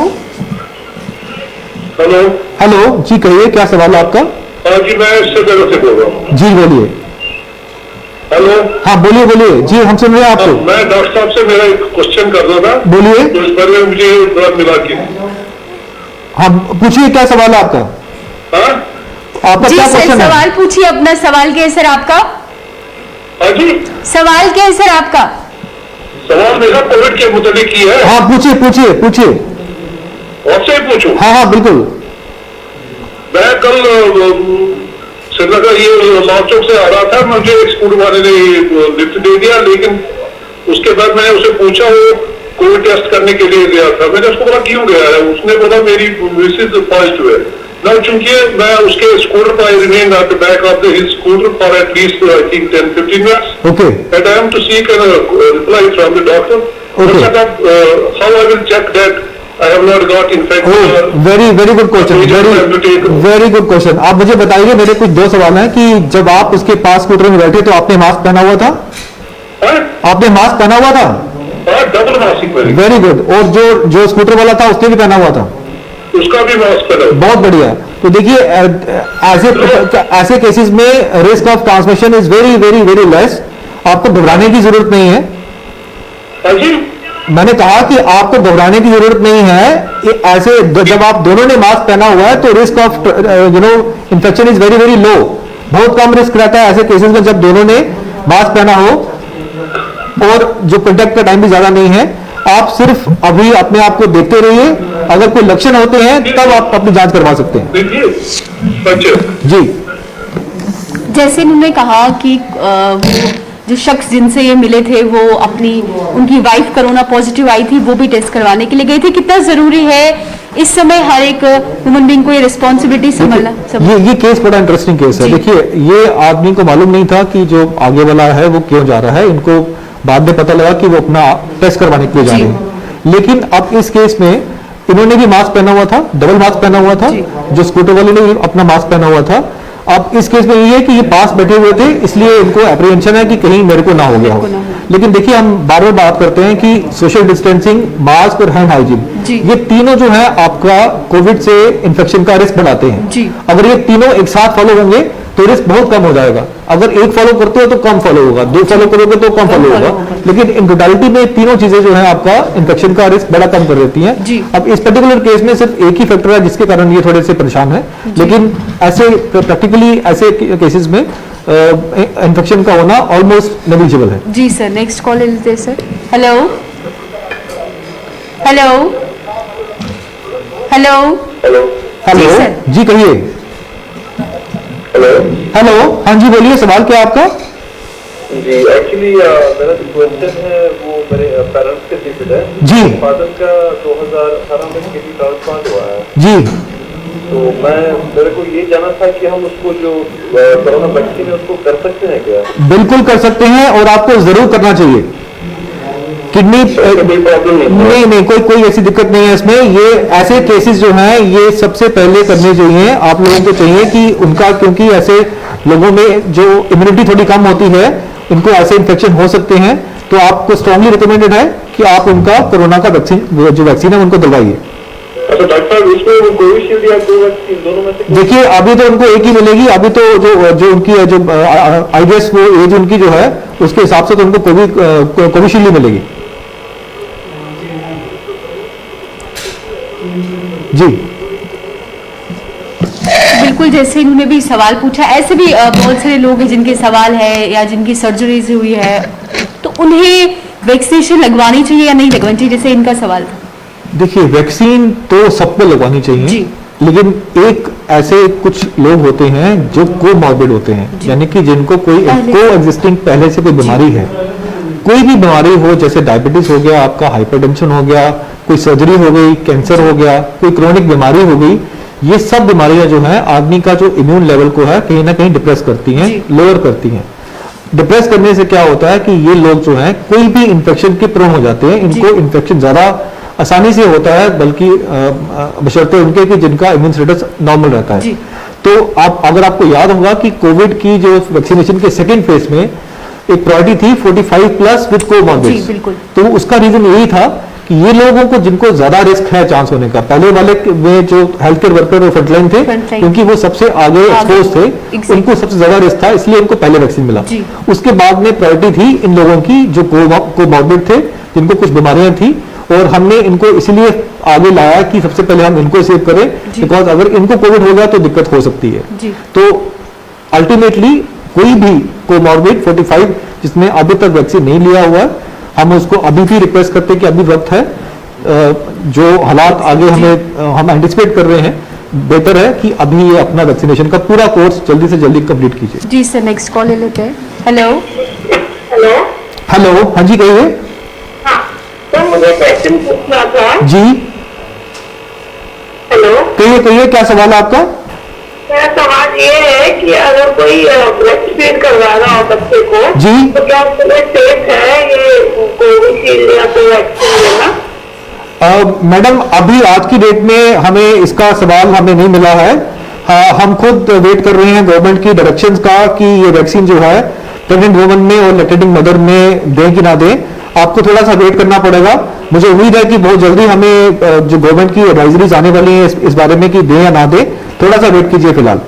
हेलो हेलो जी, कहिए क्या सवाल है आपका? जी मैं श्रीनगर से बोल रहा हूँ। जी बोलिए। हेलो हाँ बोलिए बोलिए जी, हम सुन रहे हैं आपको। मैं डॉक्टर साहब से मेरा एक क्वेश्चन करना था। बोलिए। तो इस बारे में मुझे थोड़ा मिला के। हाँ पूछिए, क्या सवाल है आपका? आपका क्या क्वेश्चन है? सवाल पूछिए अपना। सवाल क्या है सर आपका? हाँ जी, सवाल क्या है सर आपका? सवाल मेरा कोविड के मुताबिक ही है। हाँ पूछिए पूछिए पूछिए। आपसे ही पूछूं? हाँ बिल्कुल। मैं कल श्रीनगर ये लाल चौक से आ रहा था, मुझे एक स्कूटर वाले ने लिफ्ट दे दिया, लेकिन उसके बाद मैंने उसे पूछा, वो कोविड टेस्ट करने के लिए गया था। मैंने उसको बोला क्यों गया है, उसने बोला मेरी मिसेज पॉजिटिव है ना। चूंकि मैं उसके स्कूटर पर I remain at the back of his scooter for at least I think 10-15 minutes. Okay. And I am to seek a reply from the doctor. Okay. How I will check that I have not got infected? Very good question, very good question. आप मुझे बताइए, मेरे कुछ दो सवाल हैं कि जब आप उसके पास स्कूटर में बैठे तो आपने मास्क पहना हुआ था? आपने मास्क पहना हुआ था? Double mask. Very good. और जो स्कूटर वाला था उसने भी पहना हुआ था? उसका भी मास्क पहना। बहुत बढ़िया। तो देखिए ऐसे केसेस में risk of transmission is very very very less. आपको घबराने की जरूरत नहीं है। मैंने कहा कि आपको घबराने की जरूरत नहीं है। ऐसे जब आप दोनों ने मास्क पहना हुआ है तो risk of infection is very very low. बहुत कम रिस्क रहता है ऐसे केसेस में जब दोनों ने मास्क पहना हो और जो कांटेक्ट का टाइम भी ज्यादा नहीं है। आप सिर्फ अभी अपने आप को देखते रहिए, अगर कोई लक्षण होते हैं तब आप अपनी जांच करवा सकते हैं। जी। जैसे उन्होंने कहा कि जो शख्स जिनसे ये मिले थे वो उनकी वाइफ कोरोना पॉजिटिव आई थी, वो भी टेस्ट करवाने के लिए गई थी। कितना जरूरी है इस समय हर एक ह्यूमन बीइंग को ये रिस्पॉन्सिबिलिटी संभालना? ये केस बड़ा इंटरेस्टिंग केस है। देखिए ये आदमी को मालूम नहीं था कि जो आगे वाला है वो क्यों जा रहा है। इनको बाद में पता लगा कि वो अपना टेस्ट करवाने के लिए जा रहे हैं। लेकिन अब इस केस में इन्होंने भी मास्क पहना हुआ था, डबल मास्क पहना हुआ था, जो स्कूटर वाले ने भी अपना मास्क पहना हुआ था। अब इस केस में ये है कि ये पास बैठे हुए थे, इसलिए इनको एप्रीहेंशन है कि कहीं मेरे को ना हो गया हो। लेकिन देखिए, हम बार बार बात करते हैं कि सोशल डिस्टेंसिंग, मास्क और हैंड हाइजीन, ये तीनों जो है आपका कोविड से इन्फेक्शन का रिस्क बढ़ाते हैं। अगर ये तीनों एक साथ फॉलो होंगे तो रिस्क बहुत कम हो जाएगा। अगर एक फॉलो करते हो तो कम फॉलो होगा, दो फॉलो करोगे तो कम फॉलो होगा, लेकिन इन टोटलिटी में तीनों चीजें जो है आपका इन्फेक्शन का रिस्क बड़ा कम कर देती हैं। अब इस पर्टिकुलर केस में सिर्फ एक ही फैक्टर है जिसके कारण ये थोड़े से परेशान है, लेकिन ऐसे प्रैक्टिकली ऐसे केसेस में इन्फेक्शन का होना ऑलमोस्ट नेग्लिजिबल है। जी सर, नेक्स्ट कॉल लेते हैं sir. Hello hello hello hello जी, कहिए। हेलो, हाँ जी बोलिए, सवाल क्या आपका? जी, एक्चुअली मेरा जो क्वेश्चन है वो मेरे पेरेंट्स के रिलेटेड है। जी। फादर का 2018 में किडनी ट्रांसप्लांट हुआ है। जी। तो मेरे को ये जाना था कि हम उसको जो कोरोना वैक्सीन है उसको कर सकते हैं क्या? बिल्कुल कर सकते हैं, और आपको जरूर करना चाहिए। किडनी नहीं, कोई ऐसी दिक्कत नहीं है इसमें। ये ऐसे केसेस जो हैं ये सबसे पहले करने चाहिए आप लोगों को, चाहिए कि उनका, क्योंकि ऐसे लोगों में जो इम्यूनिटी थोड़ी कम होती है, इनको ऐसे इन्फेक्शन हो सकते हैं, तो आपको स्ट्रांगली रिकमेंडेड है कि आप उनका कोरोना का जो वैक्सीन है उनको दिलवाइए। अच्छा डॉक्टर साहब, इसमें कोविशील्ड या कोवैक्सीन दोनों में से? देखिए, अभी तो उनको एक ही मिलेगी। अभी तो जो उनकी है, जो आई गेस वो एज उनकी जो है उसके हिसाब से तो उनको कोविशील्ड ही मिलेगी। जी बिल्कुल, जैसे इन्होंने भी सवाल पूछा, ऐसे भी बहुत सारे लोग हैं जिनके सवाल है या जिनकी सर्जरीज हुई है, तो उन्हें वैक्सीनेशन लगवानी चाहिए या नहीं लगवानी चाहिए, जैसे इनका सवाल था। देखिए, वैक्सीन तो सबको लगवानी चाहिए, लेकिन एक ऐसे कुछ लोग होते हैं जो कोमॉर्बिड होते हैं, यानी कि जिनको कोई को एग्जिस्टिंग पहले से कोई बीमारी है, कोई भी बीमारी हो, जैसे डायबिटीज हो गया, आपका हाइपरटेंशन हो गया, कोई सर्जरी हो गई, कैंसर हो गया, कोई क्रोनिक बीमारी हो गई, ये सब बीमारियां जो है आदमी का जो इम्यून लेवल को है कहीं ना कहीं डिप्रेस करती हैं, लोअर करती हैं। डिप्रेस करने से क्या होता है कि ये लोग जो हैं कोई भी इन्फेक्शन के प्रोन हो जाते हैं, इनको इन्फेक्शन ज्यादा आसानी से होता है, बल्कि बशर्ते उनके कि जिनका इम्यून स्टेटस नॉर्मल रहता है। तो आप, अगर आपको याद होगा कि कोविड की जो वैक्सीनेशन के सेकेंड फेज में एक प्रायोरिटी थी 45 प्लस विद कोमॉर्बिड्स, तो उसका रीजन यही था कि ये लोगों को जिनको ज्यादा रिस्क है चांस होने का, पहले वाले में जो हेल्थ केयर वर्कर और फ्रंटलाइन थे, क्योंकि वो सबसे आगे एक्सपोज थे, उनको सबसे ज्यादा रिस्क था, इसलिए उनको पहले वैक्सीन मिला। उसके बाद में प्रायोरिटी थी इन लोगों की जो कोमॉर्बिड थे, जिनको कुछ बीमारियां थी, और हमने इनको इसलिए आगे लाया कि सबसे पहले हम इनको सेव करें, बिकॉज अगर इनको कोविड हो गया तो दिक्कत हो सकती है। तो अल्टीमेटली कोई भी कोमॉर्बिड 45 जिसने अभी तक वैक्सीन नहीं लिया हुआ है, हम उसको अभी भी रिक्वेस्ट करते हैं कि अभी वक्त है, जो हालात आगे हम एंटिसिपेट कर रहे हैं, बेटर है कि अभी ये अपना वैक्सीनेशन का पूरा कोर्स जल्दी से जल्दी कंप्लीट कीजिए। जी सर, नेक्स्ट कॉल ले लेते हैं। हेलो हेलो हेलो, हाँ जी कहिए। हाँ, तो मुझे क्वेश्चन पूछना था। जी हेलो, कहिए, क्या सवाल है आपका? मेरा सवाल ये है कि अगर कोई वैक्सीन करवा रहा हो बच्चे को, तो क्या उसके लिए सेफ है ये कोविशील्ड या कोवैक्सीन लेना? मैडम, अभी आज की डेट में हमें इसका सवाल हमें नहीं मिला है। हम खुद वेट कर रहे हैं गवर्नमेंट की डायरेक्शंस का कि ये वैक्सीन जो है प्रेग्नेंट वुमन में और लैक्टेटिंग मदर में दें कि ना दें। आपको थोड़ा सा वेट करना पड़ेगा। मुझे उम्मीद है कि बहुत जल्दी हमें जो गवर्नमेंट की एडवाइजरीज आने वाली है इस बारे में कि दें या ना दें, थोड़ा सा वेट कीजिए फिलहाल।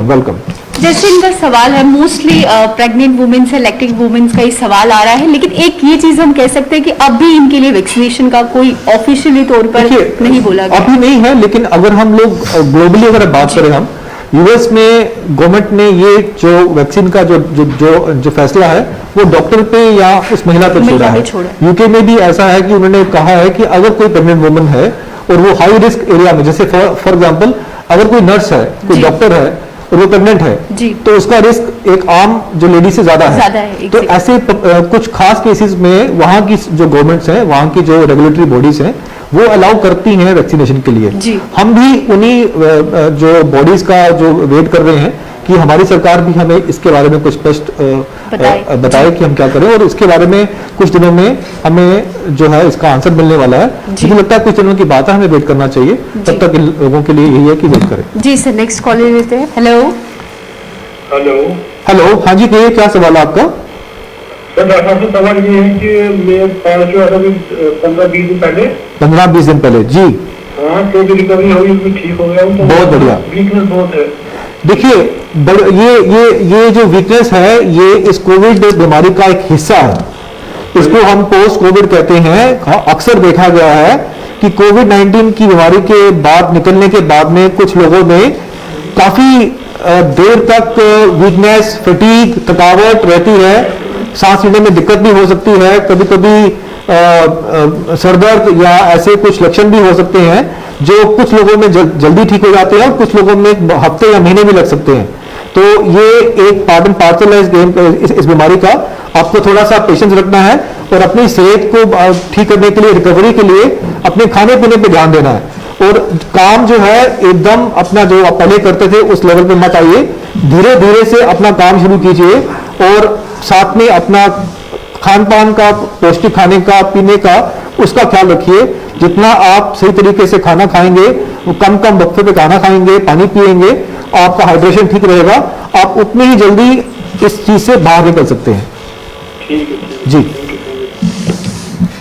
वेलकम। जैसे इनका सवाल है, मोस्टली प्रेग्नेंट वुमेन से लैक्टिंग वुमेन का ही सवाल आ रहा है, लेकिन एक ये चीज हम कह सकते हैं कि अभी इनके लिए वैक्सीनेशन का कोई ऑफिशियली तौर पर नहीं बोला गया। अभी नहीं है, लेकिन अगर हम लोग ग्लोबली अगर बात करें, हम यूएस में गवर्नमेंट ने ये जो वैक्सीन का जो फैसला है वो डॉक्टर पे या उस महिला पे छोड़ा है। यूके में भी ऐसा है कि उन्होंने कहा है कि अगर कोई प्रेग्नेंट वुमन है और वो हाई रिस्क एरिया में, जैसे फॉर एग्जांपल अगर कोई नर्स है, कोई डॉक्टर है और वो प्रेग्नेंट है, तो उसका रिस्क एक आम जो लेडी से ज्यादा है। तो ऐसे कुछ खास केसेस में वहां की जो गवर्नमेंट्स हैं, वहां की जो रेगुलेटरी बॉडीज हैं, वो अलाउ करती हैं वैक्सीनेशन के लिए। हम भी उन्हीं जो बॉडीज का जो वेट कर रहे हैं कि हमारी सरकार भी हमें इसके बारे में कुछ स्पष्ट बताए कि हम क्या करें, और इसके बारे में कुछ दिनों में हमें जो है इसका आंसर मिलने वाला है। मुझे लगता है कुछ दिनों की बात है, हमें वेट करना चाहिए, तब तक इन लोगों के लिए यही है कि वेट करें। जी सर, नेक्स्ट कॉल ले लेते हैं। हेलो हेलो, हाँ जी, कहिए क्या सवाल है आपका? सर डॉक्टर साहब सवाल ये है कि मैं 15-20 दिन पहले 15-20 दिन पहले जी, हाँ तो भी रिकवरी हुई, उसमें ठीक हो गया हूँ। तो बहुत बढ़िया। वीकनेस बहुत है। देखिए ये जो वीकनेस है ये इस कोविड बीमारी का एक हिस्सा है। इसको हम पोस्ट कोविड कहते हैं। अक्सर देखा गया है कि कोविड-19 की बीमारी के बाद निकलने के बाद में कुछ लोगों में काफी देर तक वीकनेस, फटीग, थकावट रहती है, सांस लेने में दिक्कत भी हो सकती है, कभी कभी सर दर्द या ऐसे कुछ लक्षण भी हो सकते हैं जो कुछ लोगों में जल्दी ठीक हो जाते हैं और कुछ लोगों में हफ्ते या महीने भी लग सकते हैं। तो ये एक पार्ट एंड पार्सल है इस गेम इस बीमारी का। आपको थोड़ा सा पेशेंस रखना है और अपनी सेहत को ठीक करने के लिए, रिकवरी के लिए अपने खाने पीने पे ध्यान देना है, और काम जो है एकदम अपना जो आप पहले करते थे उस लेवल पे मत आइए, धीरे धीरे से अपना काम शुरू कीजिए, और साथ में अपना खान पान का, पौष्टिक खाने का, पीने का, उसका ख्याल रखिए। जितना आप सही तरीके से खाना खाएंगे, वो कम वक्त पे खाना खाएंगे, पानी पिएंगे, आपका हाइड्रेशन ठीक रहेगा, आप उतनी ही जल्दी इस चीज से बाहर निकल सकते हैं। ठीक है जी।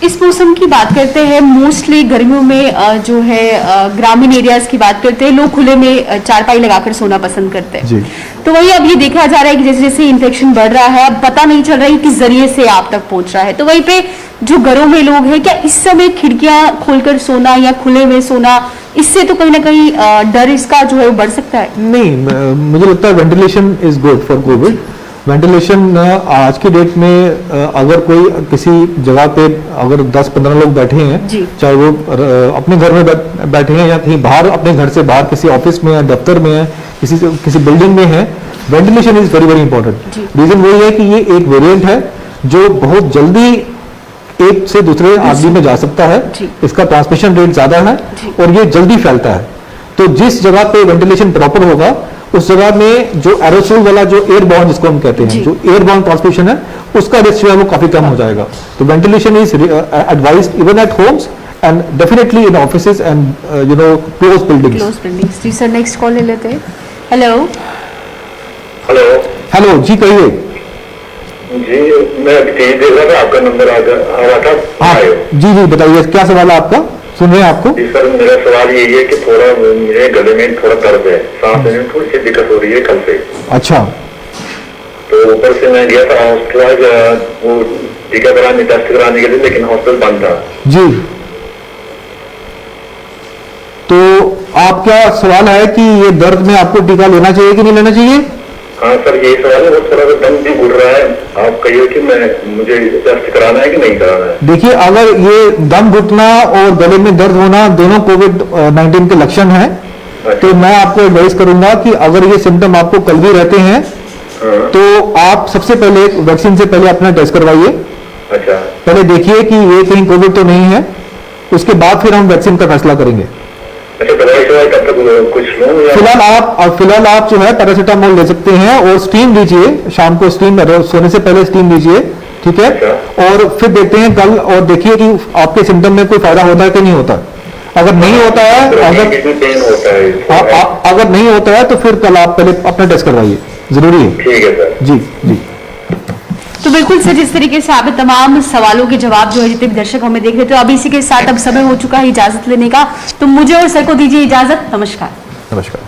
इस मौसम की बात करते हैं, मोस्टली गर्मियों में जो है ग्रामीण एरियाज की बात करते हैं, लोग खुले में चारपाई लगाकर सोना पसंद करते हैं। तो वही अब ये देखा जा रहा है कि जैसे जैसे इन्फेक्शन बढ़ रहा है, अब पता नहीं चल रहा है किस जरिए से आप तक पहुंच रहा है। तो वहीं पे जो घरों में लोग हैं, क्या इस समय खिड़कियां खोलकर सोना या खुले में सोना, इससे तो कहीं ना कहीं डर इसका जो है वो बढ़ सकता है? नहीं, मुझे लगता है ventilation is good for Covid. Ventilation आज की डेट में अगर कोई किसी जगह पे अगर 10-15 लोग बैठे हैं, चाहे वो अपने घर में बैठे हैं या कहीं बाहर, अपने घर से बाहर किसी ऑफिस में है, दफ्तर में है, किसी बिल्डिंग में है, ventilation is very very important. Reason वही है कि ये एक वेरिएंट है जो बहुत जल्दी एक से दूसरे आदमी में जा सकता है, इसका ट्रांसमिशन रेट ज्यादा है और ये जल्दी फैलता है। तो जिस जगह पे वेंटिलेशन प्रॉपर होगा उस जगह में जो एरोसोल वाला जो एयरबॉर्न जिसको हम कहते हैं, जो एयरबॉर्न ट्रांसमिशन है, उसका रिस्क जो है वो काफी कम हो जाएगा। तो ventilation is advised even at homes and definitely in offices and close buildings. जी सर, नेक्स्ट कॉल ले लेते हैं। हेलो हेलो जी, कहिए। जी, मैं देख रहा था आपका नंबर आ रहा था। हाँ जी बताइए, क्या सवाल है आपका, सुन रहे हैं आपको। जी सर, मेरा सवाल यही है कि थोड़ा मेरे गले में थोड़ा दर्द है, सांस लेने में थोड़ी सी दिक्कत हो रही है कल से। अच्छा। तो ऊपर से मैं गया था हॉस्पिटल, वो टीका कराने, टेस्ट कराने के लिए, लेकिन हॉस्पिटल बंद था। जी, तो आपका सवाल है कि ये दर्द में आपको टीका लेना चाहिए कि नहीं लेना चाहिए? हाँ सर, यही सवाल है। वो थोड़ा सा दम भी घुट रहा है, आप कहिए कि मुझे टेस्ट कराना है कि नहीं कराना है। देखिए, अगर ये दम घुटना और गले में दर्द होना दोनों कोविड-19 के लक्षण हैं, तो मैं आपको एडवाइस करूंगा कि अगर ये सिम्टम आपको कल भी रहते हैं तो आप सबसे पहले वैक्सीन से पहले अपना टेस्ट करवाइए। अच्छा। पहले देखिए कि ये कहीं कोविड तो नहीं है, उसके बाद फिर हम वैक्सीन का फैसला करेंगे। अच्छा, दवाई कब तक कुछ लूं? फिलहाल आप जो है पैरासीटामोल ले सकते हैं और स्टीम लीजिए, शाम को स्टीम, सोने से पहले स्टीम लीजिए, ठीक है। और फिर देखते हैं कल, और देखिए कि आपके सिम्टम में कोई फायदा होता है कि नहीं होता। अगर नहीं होता है, अगर नहीं होता है तो फिर कल आप पहले अपना टेस्ट करवाइए, जरूरी है। ठीक है सर। जी। तो बिल्कुल सर, जिस तरीके से आप तमाम सवालों के जवाब जो है जितने भी दर्शक हमें देख रहे थे, अब इसी के साथ अब समय हो चुका है इजाजत लेने का। तो मुझे और सर को दीजिए इजाजत। नमस्कार। नमस्कार।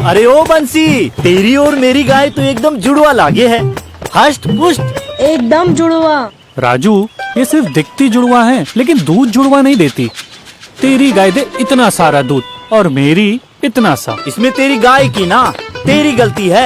अरे ओ बंसी, तेरी और मेरी गाय तो एकदम जुड़वा लागे है, हष्ट पुष्ट एकदम जुड़वा। राजू, ये सिर्फ दिखती जुड़वा है लेकिन दूध जुड़वा नहीं देती। तेरी गाय दे इतना सारा दूध और मेरी इतना सा। इसमें तेरी गाय की ना, तेरी गलती है।